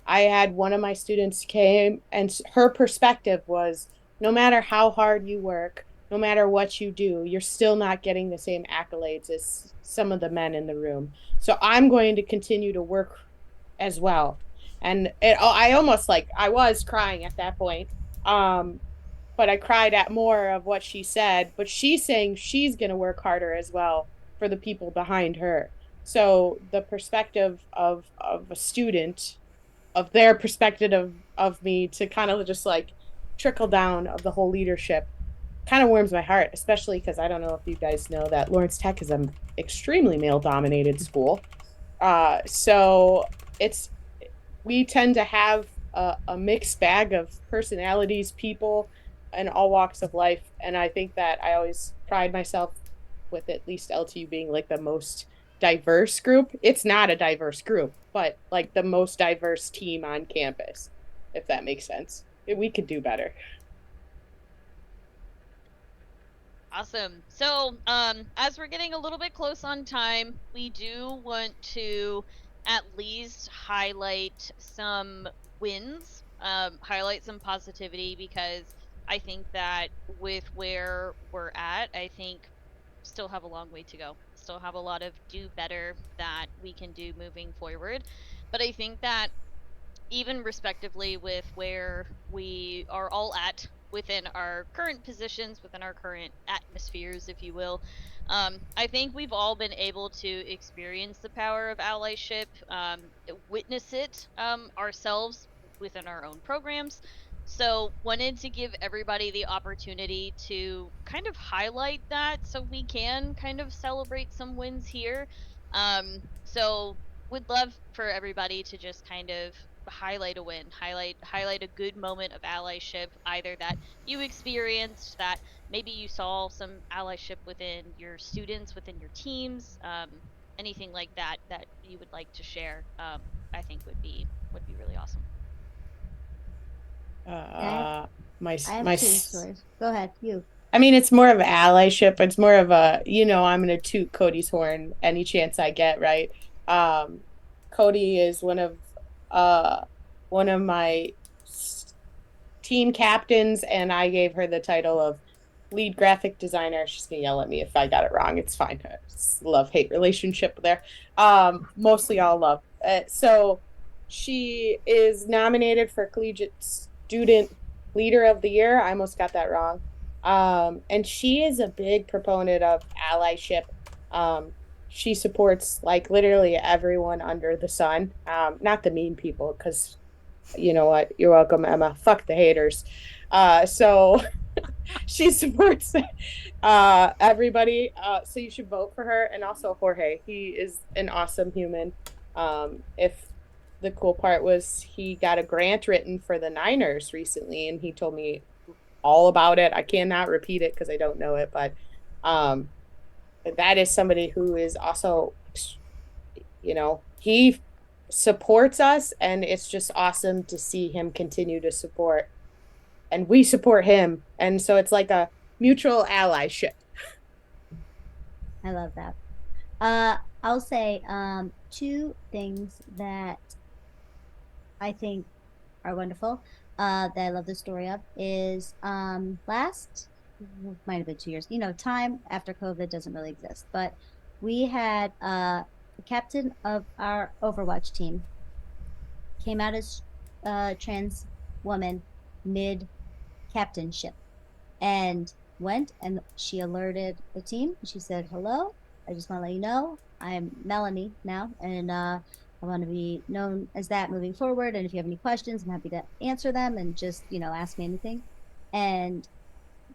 I had one of my students came, and her perspective was no matter how hard you work, no matter what you do, you're still not getting the same accolades as some of the men in the room. So I'm going to continue to work as well. And I almost like I was crying at that point. But I cried at more of what she said, but she's saying she's going to work harder as well for the people behind her. So the perspective of a student, of their perspective of me to kind of just like trickle down of the whole leadership kind of warms my heart, especially because I don't know if you guys know that Lawrence Tech is an extremely male dominated school. So it's we tend to have a mixed bag of personalities, people, and all walks of life. And I think that I always pride myself with at least LTU being like the most diverse group. It's not a diverse group, but like the most diverse team on campus, if that makes sense. We could do better. Awesome. So, as we're getting a little bit close on time, we do want to at least highlight some wins, highlight some positivity, because I think that with where we're at, I think still have a long way to go. Still have a lot of do better that we can do moving forward. But I think that even respectively with where we are all at within our current positions, within our current atmospheres, if you will, I think we've all been able to experience the power of allyship, witness it ourselves within our own programs. So, wanted to give everybody the opportunity to kind of highlight that so we can kind of celebrate some wins here. So, would love for everybody to just kind of highlight a win, highlight a good moment of allyship, either that you experienced, that maybe you saw some allyship within your students, within your teams, anything like that that you would like to share, I think would be really awesome. My I have my two stories. Go ahead, you. I mean, it's more of allyship. It's more of a, I'm gonna toot Cody's horn any chance I get, right? Um, Cody is one of my team captains, and I gave her the title of lead graphic designer. She's gonna yell at me if I got it wrong. It's fine. It's love-hate relationship there. Mostly all love. So she is nominated for Collegiate Student Leader of the Year. I almost got that wrong. And she is a big proponent of allyship. She supports like literally everyone under the sun. Not the mean people, because you know what? You're welcome, Emma. Fuck the haters. So she supports everybody. So you should vote for her, and also Jorge. He is an awesome human. If the cool part was he got a grant written for the Niners recently, and he told me all about it. I cannot repeat it because I don't know it, but um, that is somebody who is also, he supports us, and it's just awesome to see him continue to support, and we support him, and so it's like a mutual allyship. I love that. I'll say two things that I think are wonderful. That I love the story of is last might have been 2 years. Time after COVID doesn't really exist, but we had the captain of our Overwatch team came out as trans woman mid captainship and went and she alerted the team. She said, "Hello, I just want to let you know I'm Melanie now, and I want to be known as that moving forward. And if you have any questions, I'm happy to answer them and just, ask me anything." And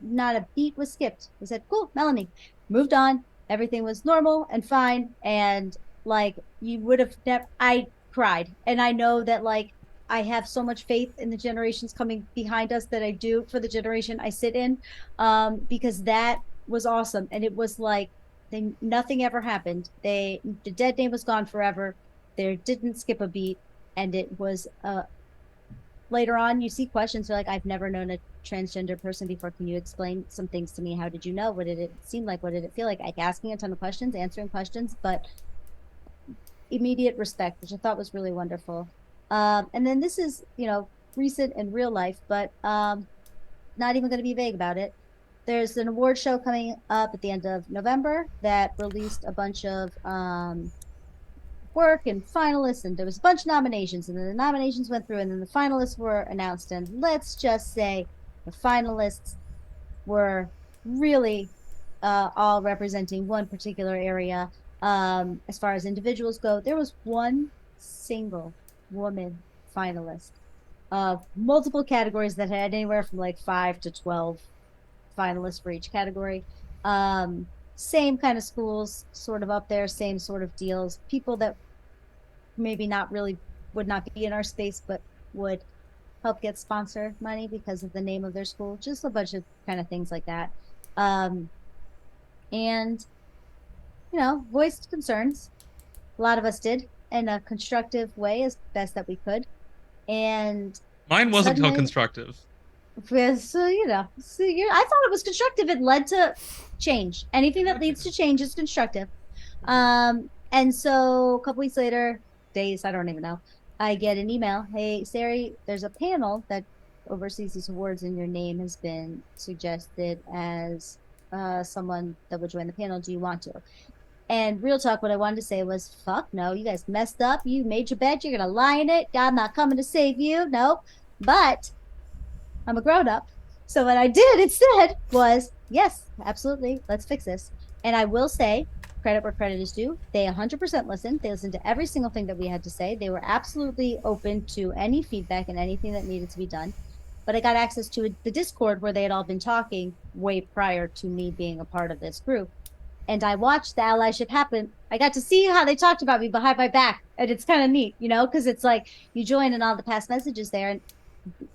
not a beat was skipped. I said, "Cool, Melanie." Moved on. Everything was normal and fine. And like you would have never, I cried. And I know that like I have so much faith in the generations coming behind us that I do for the generation I sit in, because that was awesome. And it was like nothing ever happened. The dead name was gone forever. They didn't skip a beat, and it was later on you see questions. They're like, "I've never known a transgender person before. Can you explain some things to me? How did you know? What did it seem like? What did it feel like?" Asking a ton of questions, answering questions, but immediate respect, which I thought was really wonderful. And then this is, recent in real life, but not even going to be vague about it. There's an award show coming up at the end of November that released a bunch of work and finalists, and there was a bunch of nominations, and then the nominations went through, and then the finalists were announced. And let's just say the finalists were really all representing one particular area. As far as individuals go, there was one single woman finalist of multiple categories that had anywhere from like 5 to 12 finalists for each category. Same kind of schools, sort of up there, same sort of deals. People that maybe not really would not be in our space, but would help get sponsor money because of the name of their school. Just a bunch of kind of things like that. And voiced concerns. A lot of us did in a constructive way as best that we could. And Mine wasn't so suddenly, constructive. so I thought it was constructive. It led to change. Anything that leads to change is constructive. And so a couple weeks later, days, I don't even know, I get an email. "Hey, Sari, there's a panel that oversees these awards, and your name has been suggested as someone that would join the panel. Do you want to?" And real talk, what I wanted to say was, "Fuck no, you guys messed up. You made your bed. You're going to lie in it. God not coming to save you. Nope." But I'm a grown up. So what I did instead was, yes, absolutely, let's fix this. And I will say, credit where credit is due. They 100% listened. They listened to every single thing that we had to say. They were absolutely open to any feedback and anything that needed to be done. But I got access to the Discord where they had all been talking way prior to me being a part of this group. And I watched the allyship happen. I got to see how they talked about me behind my back. And it's kind of neat, because it's like you join in all the past messages there. And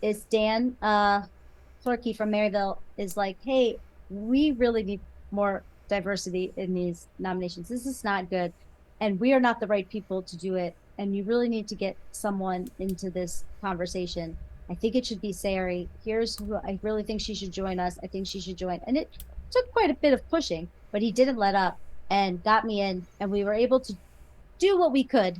it's Dan Flurkey from Maryville is like, "Hey, we really need more diversity in these nominations. This is not good." and we are not the right people to do it. And you really need to get someone into this conversation. I think it should be Sari. Here's who I really think she should join us. I think she should join. And it took quite a bit of pushing, but he didn't let up and got me in. And we were able to do what we could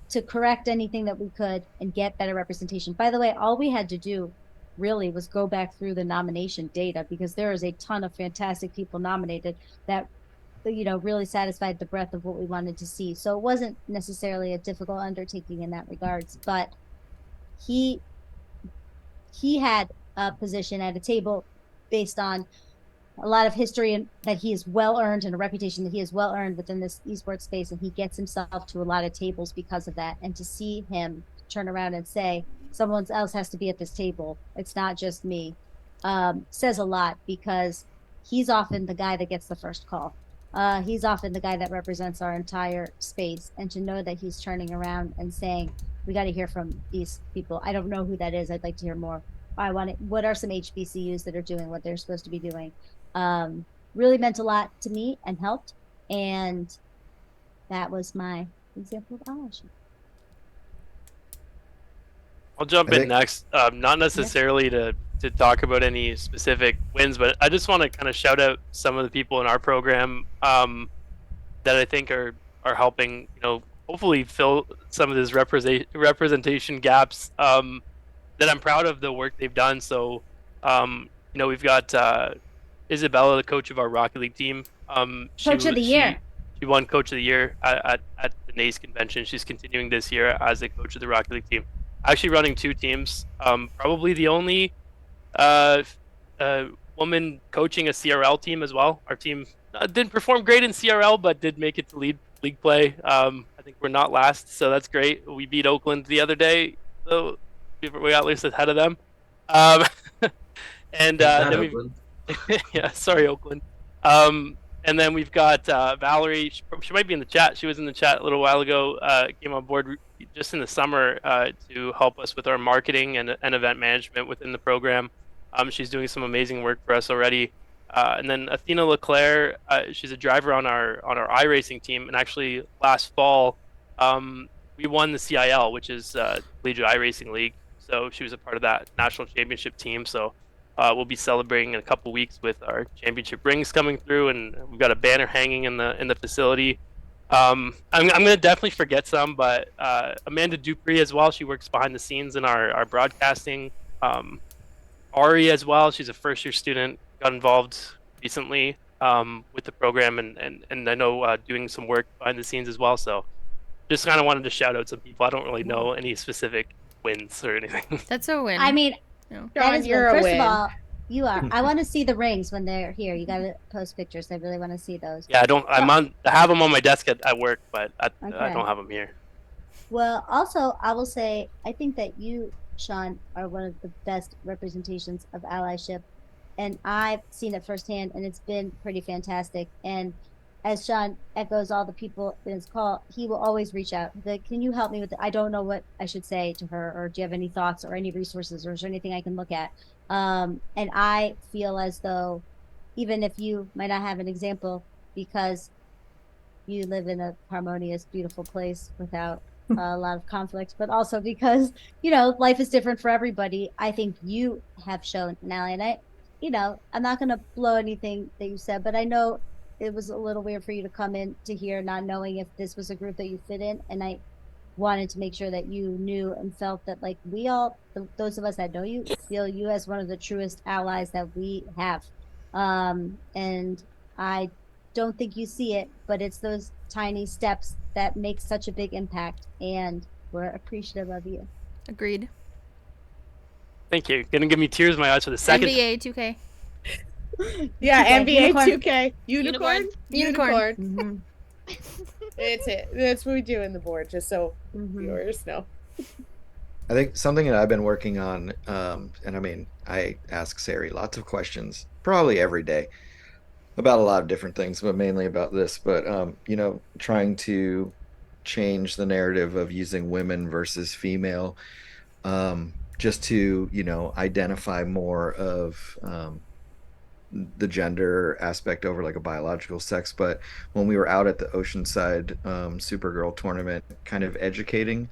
to correct anything that we could and get better representation. By the way, all we had to do really was go back through the nomination data, because there is a ton of fantastic people nominated that really satisfied the breadth of what we wanted to see. So it wasn't necessarily a difficult undertaking in that regards, but he had a position at a table based on a lot of history and that he is well earned, and a reputation that he is well earned within this esports space, and he gets himself to a lot of tables because of that. And to see him turn around and say someone else has to be at this table, it's not just me, says a lot, because he's often the guy that gets the first call. He's often the guy that represents our entire space, and to know that he's turning around and saying, we got to hear from these people. I don't know who that is. I'd like to hear more. I want it. What are some HBCUs that are doing what they're supposed to be doing? Really meant a lot to me and helped. And that was my example of allyship. I'll jump in next. Not necessarily to talk about any specific wins, but I just want to kind of shout out some of the people in our program that I think are helping, hopefully fill some of these representation gaps. That I'm proud of the work they've done. So, we've got Isabella, the coach of our Rocket League team. Coach of the year. She won Coach of the Year at the NACE convention. She's continuing this year as the coach of the Rocket League team. Actually running two teams. Probably the only woman coaching a CRL team as well. Our team didn't perform great in CRL, but did make it to league play. I think we're not last, so that's great. We beat Oakland the other day, so we got at least ahead of them. And then yeah, sorry, Oakland. And then we've got Valerie. She might be in the chat. She was in the chat a little while ago. Came on board just in the summer to help us with our marketing and event management within the program. She's doing some amazing work for us already. And then Athena LeClaire, she's a driver on our iRacing team. And actually, last fall, we won the CIL, which is Collegiate iRacing League. So she was a part of that national championship team. So we'll be celebrating in a couple weeks with our championship rings coming through, and we've got a banner hanging in the facility. I'm going to definitely forget some, but Amanda Dupree as well. She works behind the scenes in our broadcasting. Ari as well. She's a first-year student. Got involved recently with the program, and I know doing some work behind the scenes as well. So just kind of wanted to shout out some people. I don't really know any specific wins or anything. That's a win. I mean, No. that is you're a first win. of all, you are. I want to see the rings when they're here. You got to post pictures. I really want to see those. Yeah, I have them on my desk at work, but I don't have them here. Well, also, I will say, I think that you, Sean, are one of the best representations of allyship. And I've seen it firsthand, and it's been pretty fantastic. And as Sean echoes all the people in his call, he will always reach out. Like, can you help me with it? I don't know what I should say to her, or do you have any thoughts or any resources, or is there anything I can look at? And I feel as though, even if you might not have an example, because you live in a harmonious, beautiful place without a lot of conflict, but also because, life is different for everybody. I think you have shown, Nally, and I'm not going to blow anything that you said, but I know it was a little weird for you to come in to here not knowing if this was a group that you fit in. And I wanted to make sure that you knew and felt that, like, we all, those of us that know you, feel you as one of the truest allies that we have. And I don't think you see it, but it's those tiny steps that make such a big impact, and we're appreciative of you. Agreed. Thank you. Gonna give me tears in my eyes for the second. NBA 2K. Yeah, 2K. NBA Unicorn. 2K. Unicorn. Mm-hmm. It's it. That's what we do in the board, just so viewers know. I think something that I've been working on, and I mean, I ask Sari lots of questions, probably every day, about a lot of different things, but mainly about this. But trying to change the narrative of using women versus female, just to identify more of the gender aspect over like a biological sex. But when we were out at the Oceanside Supergirl tournament, kind of educating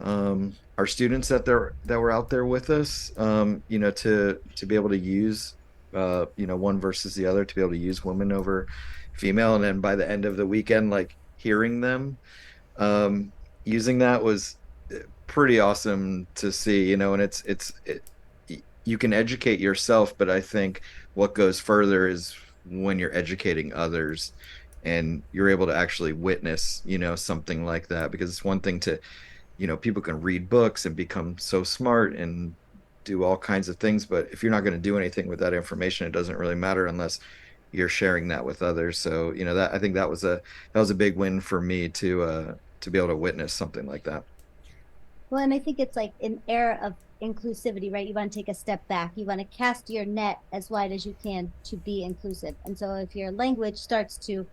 our students that were out there with us, to be able to use one versus the other, to be able to use women over female. And then by the end of the weekend, like hearing them um using that was pretty awesome to see, and you can educate yourself, but I think what goes further is when you're educating others and you're able to actually witness, something like that. Because it's one thing to, people can read books and become so smart and do all kinds of things, but if you're not going to do anything with that information, it doesn't really matter unless you're sharing that with others. So, that I think that was a big win for me to be able to witness something like that. Well, and I think it's like an era of inclusivity, right? You want to take a step back. You want to cast your net as wide as you can to be inclusive. And so if your language starts to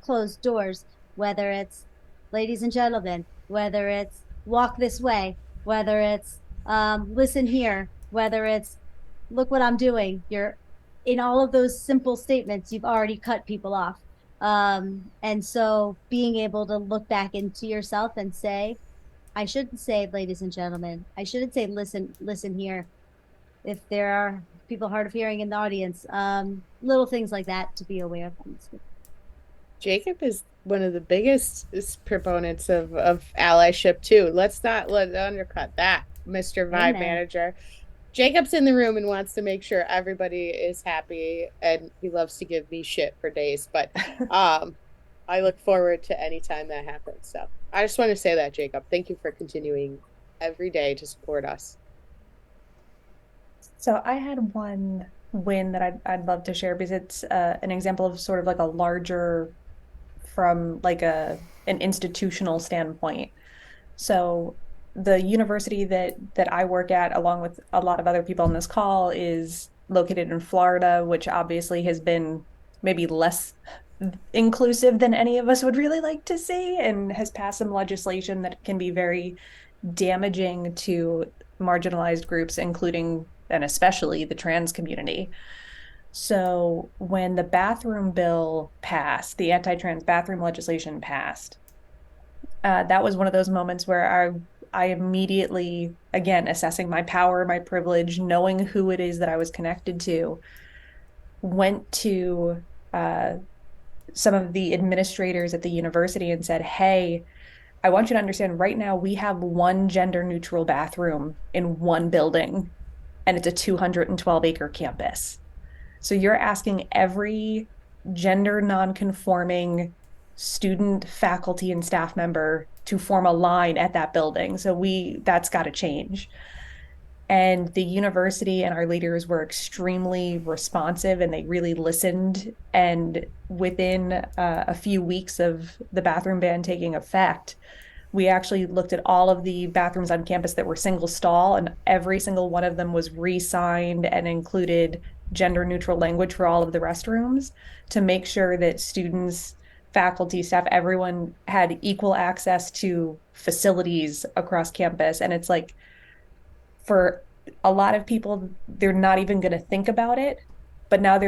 close doors, whether it's ladies and gentlemen, whether it's walk this way, whether it's listen here, whether it's look what I'm doing, you're in all of those simple statements, you've already cut people off. And so being able to look back into yourself and say, I shouldn't say, ladies and gentlemen. I shouldn't say, listen here. If there are people hard of hearing in the audience, little things like that to be aware of. Jacob is one of the biggest proponents of allyship too. Let's not let undercut that, Mr. Vibe Amen. Manager. Jacob's in the room and wants to make sure everybody is happy, and he loves to give me shit for days. But I look forward to any time that happens. So I just want to say that, Jacob, thank you for continuing every day to support us. So I had one win that I'd love to share, because it's an example of sort of like a larger, from like an institutional standpoint. So the university that I work at, along with a lot of other people on this call, is located in Florida, which obviously has been maybe less inclusive than any of us would really like to see, and has passed some legislation that can be very damaging to marginalized groups, including and especially the trans community. So when the bathroom bill passed, the anti-trans bathroom legislation passed, that was one of those moments where I immediately, again, assessing my power, my privilege, knowing who it is that I was connected to, went to some of the administrators at the university and said, hey, I want you to understand right now we have one gender neutral bathroom in one building, and it's a 212-acre campus. So you're asking every gender non-conforming student, faculty, and staff member to form a line at that building. So that's got to change. And the university and our leaders were extremely responsive, and they really listened. And within a few weeks of the bathroom ban taking effect, we actually looked at all of the bathrooms on campus that were single stall, and every single one of them was re-signed and included gender neutral language for all of the restrooms, to make sure that students, faculty, staff, everyone had equal access to facilities across campus. And it's like, for a lot of people, they're not even going to think about it, but now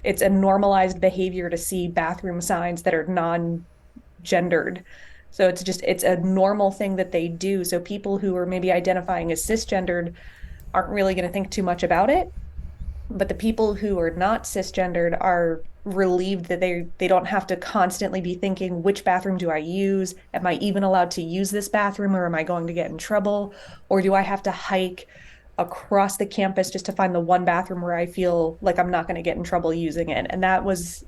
it's a normalized behavior to see bathroom signs that are non-gendered. So it's a normal thing that they do. So people who are maybe identifying as cisgendered aren't really going to think too much about it. But the people who are not cisgendered are relieved that they don't have to constantly be thinking, which bathroom do I use? Am I even allowed to use this bathroom, or am I going to get in trouble? Or do I have to hike across the campus just to find the one bathroom where I feel like I'm not going to get in trouble using it? And I was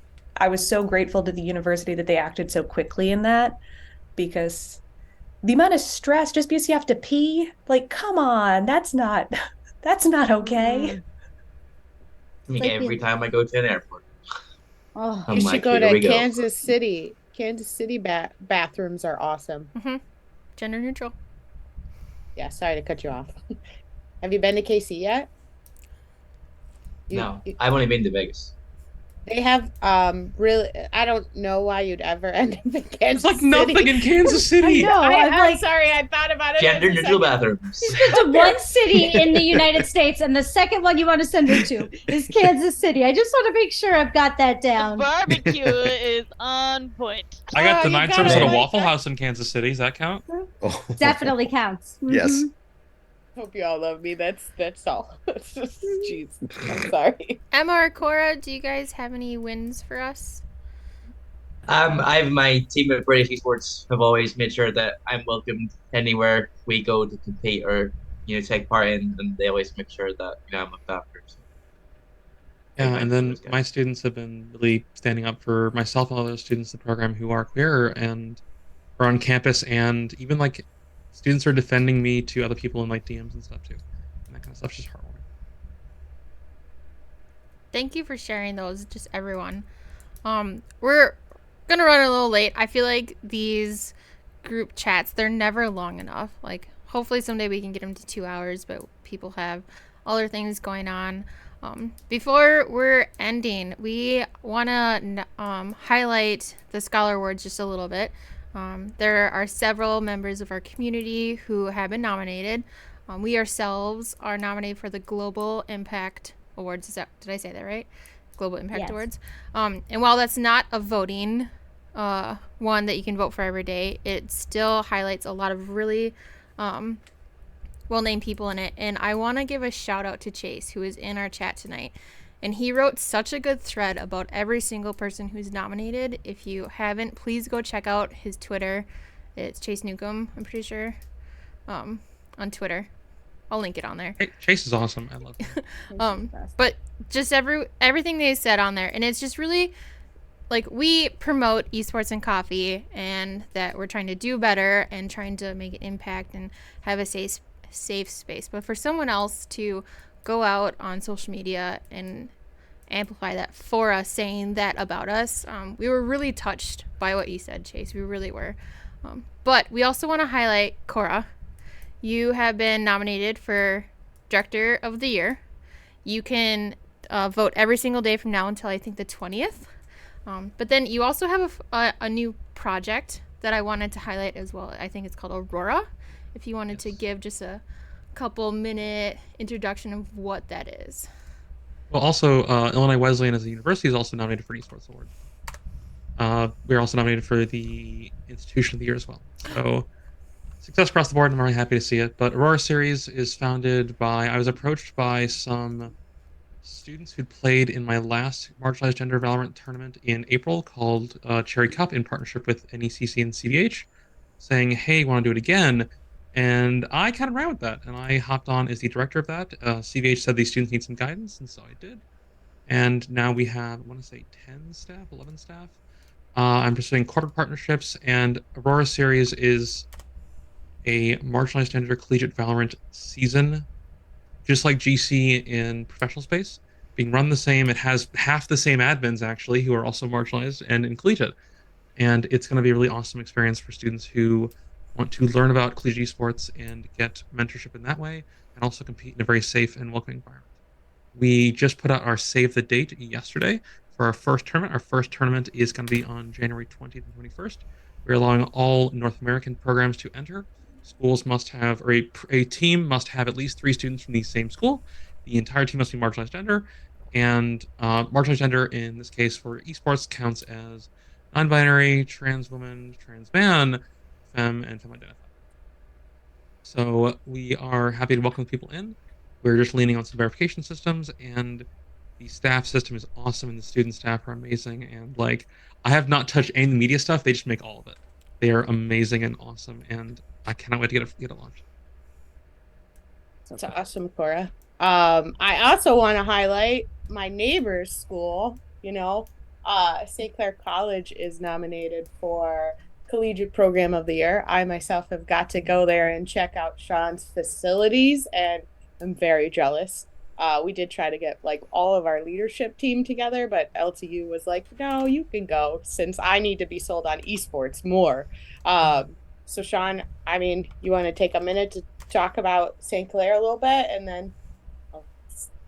so grateful to the university that they acted so quickly in that, because the amount of stress just because you have to pee, like, come on, that's not okay. Like like every time I go to an airport, Oh, I'm You should like, go here to we go. Kansas City. Kansas City bathrooms are awesome. Gender neutral. Yeah, sorry to cut you off. Have you been to KC yet? No, I've only been to Vegas. They have really, I don't know why you'd ever end up in There's Kansas like nothing City. in Kansas I City. know. I'm I'm like, sorry, I thought about it for Gender a neutral second. bathrooms. she's been to one city in the United States, and the second one you want to send her to is Kansas City. I just want to make sure I've got that The down. barbecue is on point. I got Oh, you denied service gotta at a Man. like Waffle that. House in Kansas City. Does that count? Oh, Definitely counts. yes. Hope you all love me. That's all. Jeez, I'm sorry. Emma or Cora, do you guys have any wins for us? I've my team at British Esports have always made sure that I'm welcomed anywhere we go to compete or take part in, and they always make sure that I'm looked after. So big Yeah, and thanks to then those guys. my students have been really standing up for myself and other students in the program who are queer and are on campus, and even like students are defending me to other people in like DMs and stuff too. And that kind of stuff's just heartwarming. Thank you for sharing those, just everyone. We're gonna run a little late. I feel like these group chats, they're never long enough. Like, hopefully someday we can get them to 2 hours, but people have other things going on. Before we're ending, we want to highlight the Scholar Awards just a little bit. There are several members of our community who have been nominated. We ourselves are nominated for the Global Impact Awards. Did I say that right? Global Impact Yes. Awards. And while that's not a voting one that you can vote for every day, it still highlights a lot of really well-named people in it. And I want to give a shout out to Chase, who is in our chat tonight. And he wrote such a good thread about every single person who's nominated. If you haven't, please go check out his Twitter. It's Chase Newcomb, I'm pretty sure, on Twitter. I'll link it on there. Hey, Chase is awesome. I love him. But just everything they said on there, and it's just really like, we promote esports and coffee, and that we're trying to do better and trying to make an impact and have a safe space. But for someone else to go out on social media and amplify that for us, saying that about us, we were really touched by what you said, Chase. We really were. But we also want to highlight Cora. You have been nominated for Director of the Year. You can vote every single day from now until I think the 20th. But then you also have a new project that I wanted to highlight as well. I think it's called Aurora. If you wanted to give just a couple minute introduction of what that is. Well, also, Illinois Wesleyan as a university is also nominated for an esports award. We're also nominated for the Institution of the Year as well. So success across the board, and I'm really happy to see it. But Aurora Series is founded by, I was approached by some students who'd played in my last marginalized gender Valorant tournament in April called Cherry Cup in partnership with NECC and CVH, saying, hey, want to do it again? And I kind of ran with that, and I hopped on as the director of that. CVH said these students need some guidance, and so I did. And now we have, I want to say 10 staff, 11 staff. I'm pursuing corporate partnerships, and Aurora Series is a marginalized gender collegiate Valorant season, just like GC in professional space, being run the same. It has half the same admins, actually, who are also marginalized and in collegiate. And it's going to be a really awesome experience for students who want to learn about collegiate esports and get mentorship in that way, and also compete in a very safe and welcoming environment. We just put out our save the date yesterday for our first tournament. Our first tournament is going to be on January 20th and 21st. We're allowing all North American programs to enter. Schools must have, or a team must have at least 3 students from the same school. The entire team must be marginalized gender. And marginalized gender, in this case for esports, counts as non-binary, trans woman, trans man, femme, and femme identified. So we are happy to welcome people in. We're just leaning on some verification systems, and the staff system is awesome, and the student staff are amazing. And like, I have not touched any media stuff; they just make all of it. They are amazing and awesome, and I cannot wait to get it launched. It's awesome, Cora. I also want to highlight my neighbor's school. St. Clair College is nominated for Collegiate Program of the Year. I myself have got to go there and check out Sean's facilities, and I'm very jealous. We did try to get like all of our leadership team together, but LTU was like, no, you can go, since I need to be sold on esports more. So Sean, I mean, you want to take a minute to talk about St. Clair a little bit, and then I'll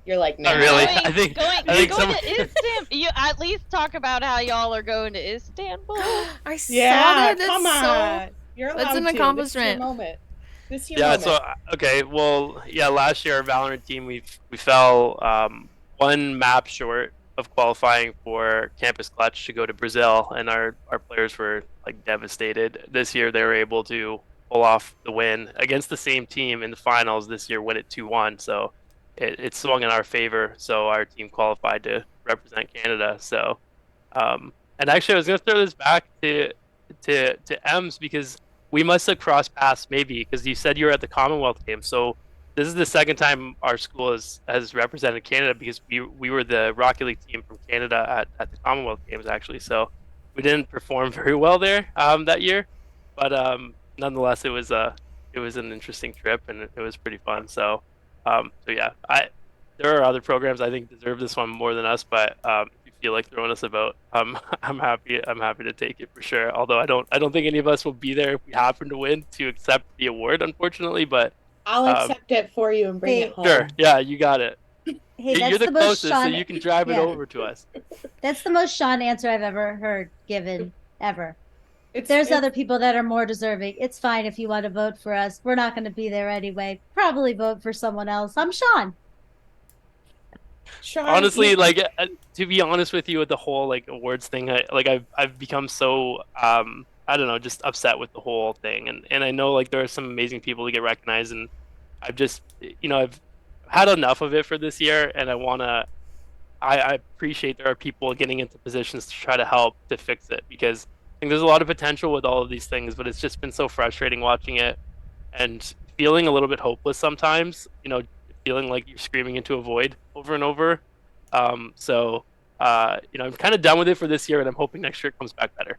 You're like, Not nah. really. Going, I think going, I think going some. to Istanbul. You at least talk about how y'all are going to Istanbul. I saw Yeah, that. That's come so. on. You're That's allowed an to. This is your accomplishment. moment. This is your Yeah. moment. So okay. Well, yeah. Last year, our Valorant team we fell one map short of qualifying for Campus Clutch to go to Brazil, and our players were like devastated. This year, they were able to pull off the win against the same team in the finals this year, win it 2-1. So it swung in our favor. So our team qualified to represent Canada. So and actually, I was going to throw this back to Ems because we must have crossed paths maybe because you said you were at the Commonwealth Games. So this is the second time our school has represented Canada because we were the Rocket League team from Canada at the Commonwealth Games actually. So we didn't perform very well there that year, but nonetheless it was an interesting trip and it was pretty fun. So yeah, I there are other programs I think deserve this one more than us, but if you feel like throwing us about, I'm happy to take it for sure. Although I don't think any of us will be there if we happen to win to accept the award, unfortunately. But I'll accept it for you and bring Hey. it home. sure, yeah, you got it. Hey, You're that's the the most closest, so Sean. you can drive it Yeah. over to us. That's the most Sean answer I've ever heard given ever. It's, There's other people that are more deserving. It's fine if you want to vote for us. We're not going to be there anyway. Probably vote for someone else. I'm Sean. Sean, Honestly, like to be honest with you, with the whole like awards thing, I've become so I don't know, just upset with the whole thing, and I know like there are some amazing people to get recognized, and I've just I've had enough of it for this year, and I appreciate there are people getting into positions to try to help to fix it because I think there's a lot of potential with all of these things, but it's just been so frustrating watching it and feeling a little bit hopeless sometimes. Feeling like you're screaming into a void over and over. So I'm kind of done with it for this year, and I'm hoping next year it comes back better.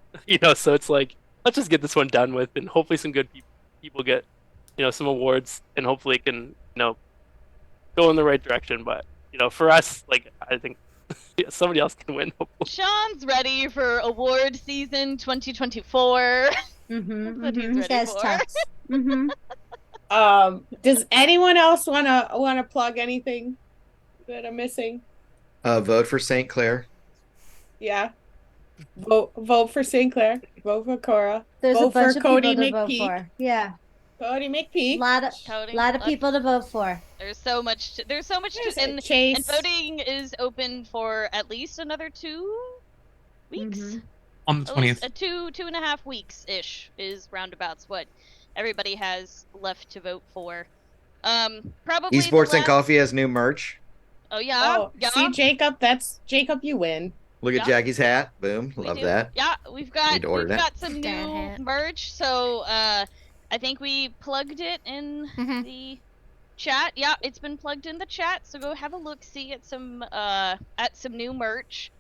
So it's like let's just get this one done with, and hopefully some good people get some awards, and hopefully it can go in the right direction. But for us, like I think somebody else can win. Hopefully. Sean's ready for award season 2024. Mm-hmm, That's what he's ready Says for. Tux. Mm-hmm. Does anyone else wanna plug anything that I'm missing? Vote for St. Clair. Yeah. Vote for St. Clair. Vote for Cora. There's vote a bunch for of Cody people to vote McPeak. for. Yeah, Cody McPeak. Cody, lot of people to vote for. There's so much. There's so much There's to, and Chase. voting is open for at least another 2 weeks. Mhm. On the At least 20th. 2.5 weeks ish is roundabouts what everybody has left to vote for. Probably Esports the and Coffee has new merch. Oh yeah, Oh, yeah. see, Jacob, Jacob, you win. Look at Yeah. Jackie's hat. Boom. We Love do. that. Yeah, we've got Need to order that. some Dad new hat. merch. So I think we plugged it in Mhm. the chat. Yeah, it's been plugged in the chat. So go have a look, see at some new merch.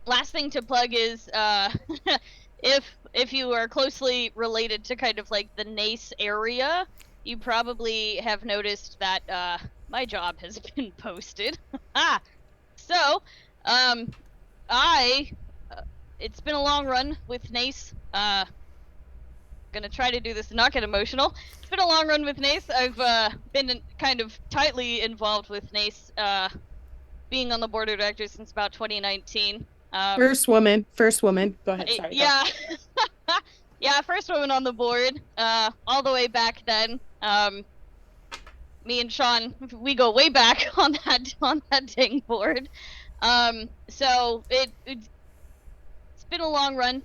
Last thing to plug is if you are closely related to kind of like the NACE area, you probably have noticed that my job has been posted. So, it's been a long run with NACE. Gonna try to do this and not get emotional. It's been a long run with NACE. I've been kind of tightly involved with NACE, being on the board of directors since about 2019. First woman. Go ahead. Sorry. Yeah. Yeah, first woman on the board, all the way back then. Me and Sean, we go way back on that dang board. So it's been a long run,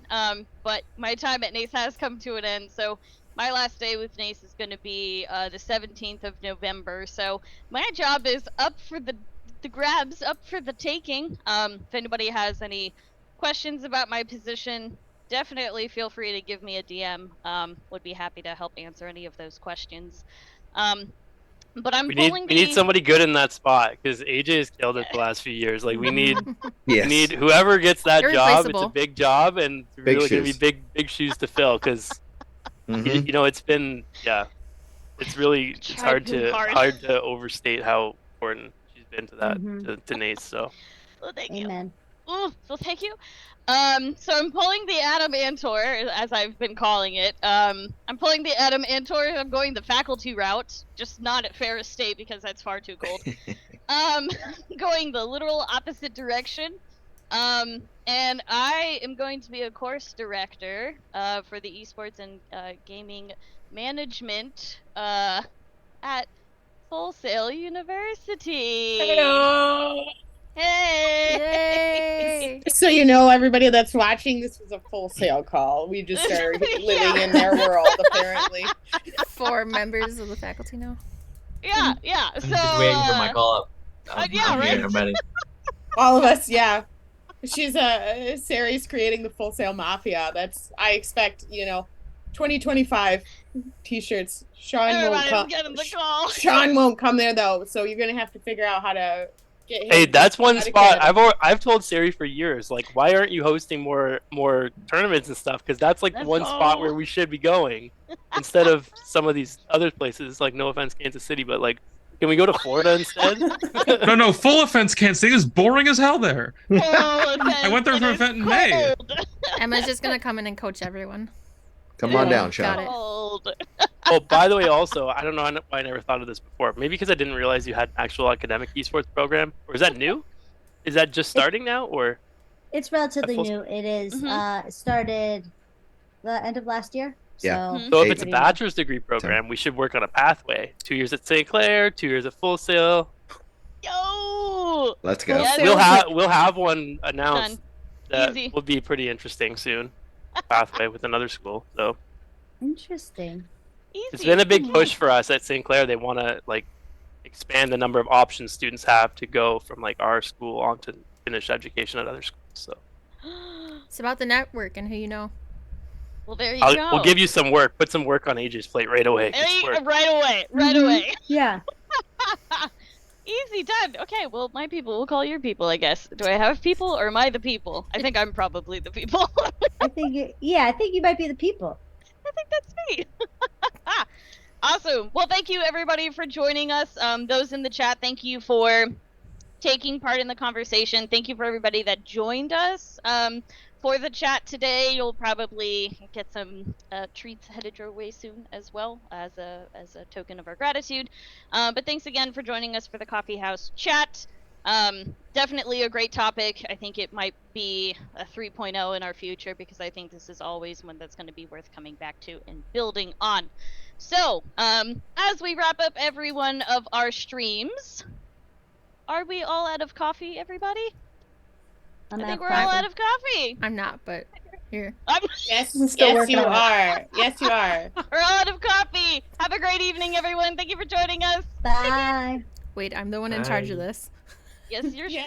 but my time at NACE has come to an end. So my last day with NACE is going to be the 17th of November. So my job is up for the grabs, up for the taking. If anybody has any questions about my position, definitely feel free to give me a DM. Would be happy to help answer any of those questions. But I'm We pulling need somebody good in that spot because AJ has killed it the last few years. Like we need Yes. we need whoever gets that job. It's a Irreplaceable. big job and it's Big really gonna be shoes. big shoes to fill because Mhm. it's been it's Tried too hard. hard to overstate how important she's been to that Mhm. to Nate. So Well, thank you. Amen. Ooh, so thank you. So I'm pulling the Adamantor, as I've been calling it. I'm pulling the Adamantor. I'm going the faculty route, just not at Ferris State because that's far too cold. Going the literal opposite direction. And I am going to be a course director for the esports and gaming management at Full Sail University. Hello. Hey! Yay! So you know, everybody that's watching, this was a Full Sail call. We just are living in their world, apparently. 4 members of the faculty now. Yeah. I'm So just waiting for my call up. yeah, I'm right? here. I'm ready. All of us, yeah. She's Sari's creating the Full Sail Mafia. I expect, 2025 t-shirts. Everybody's getting the call. Sean won't come there though, so you're gonna have to figure out how to get him. Hey, that's one how to spot get him. I've told Sari for years. Like, why aren't you hosting more tournaments and stuff? Because that's like the Let's one spot go. where we should be going instead of some of these other places. Like, no offense, Kansas City, but like, can we go to Florida instead? No, full offense, Kansas City is boring as hell there. I went there for an event in May. Emma's just gonna come in and coach everyone. Come on down, Got Sean. it. Cold. Oh, by the way, also, I don't know why I never thought of this before. Maybe because I didn't realize you had an actual academic esports program. Or is that new? Is that just starting now, or? It's relatively full- new. It is Mhm. it started the end of last year. Yeah. So, So if Hey, it's a pretty much. bachelor's degree program, we should work on a pathway. 2 years at St. Clair, 2 years at Full Sail. Yo! Let's go. Yes. We'll have one announced Done. that Easy. will be pretty interesting soon. Pathway with another school. So Interesting. Easy. it's been a big push for us at St. Clair. They want to like expand the number of options students have to go from like our school on to finish education at other schools. So It's about the network and who you know. Well, there you go. we'll give you some work. Put some work on AJ's plate right away. There It's you- work. right away. Right Mhm. away. Yeah. Easy done. Okay, well, my people will call your people, I guess. Do I have people or am I the people? I think I'm probably the people. I think I think you might be the people. I think that's me. Awesome. Well, thank you everybody for joining us. Those in the chat, thank you for taking part in the conversation. Thank you for everybody that joined us. For the chat today, you'll probably get some treats headed your way soon as well as a token of our gratitude. But thanks again for joining us for the Coffee House chat. Definitely a great topic. I think it might be a 3.0 in our future because I think this is always one that's going to be worth coming back to and building on. So, as we wrap up every one of our streams, are we all out of coffee, everybody? I think we're all out of coffee. I'm not, but here. Yes, I'm still yes, working you on it. are. Yes, you are. We're all out of coffee. Have a great evening, everyone. Thank you for joining us. Bye. Wait, I'm the one in charge of Bye. this. Yes, you're. Yeah.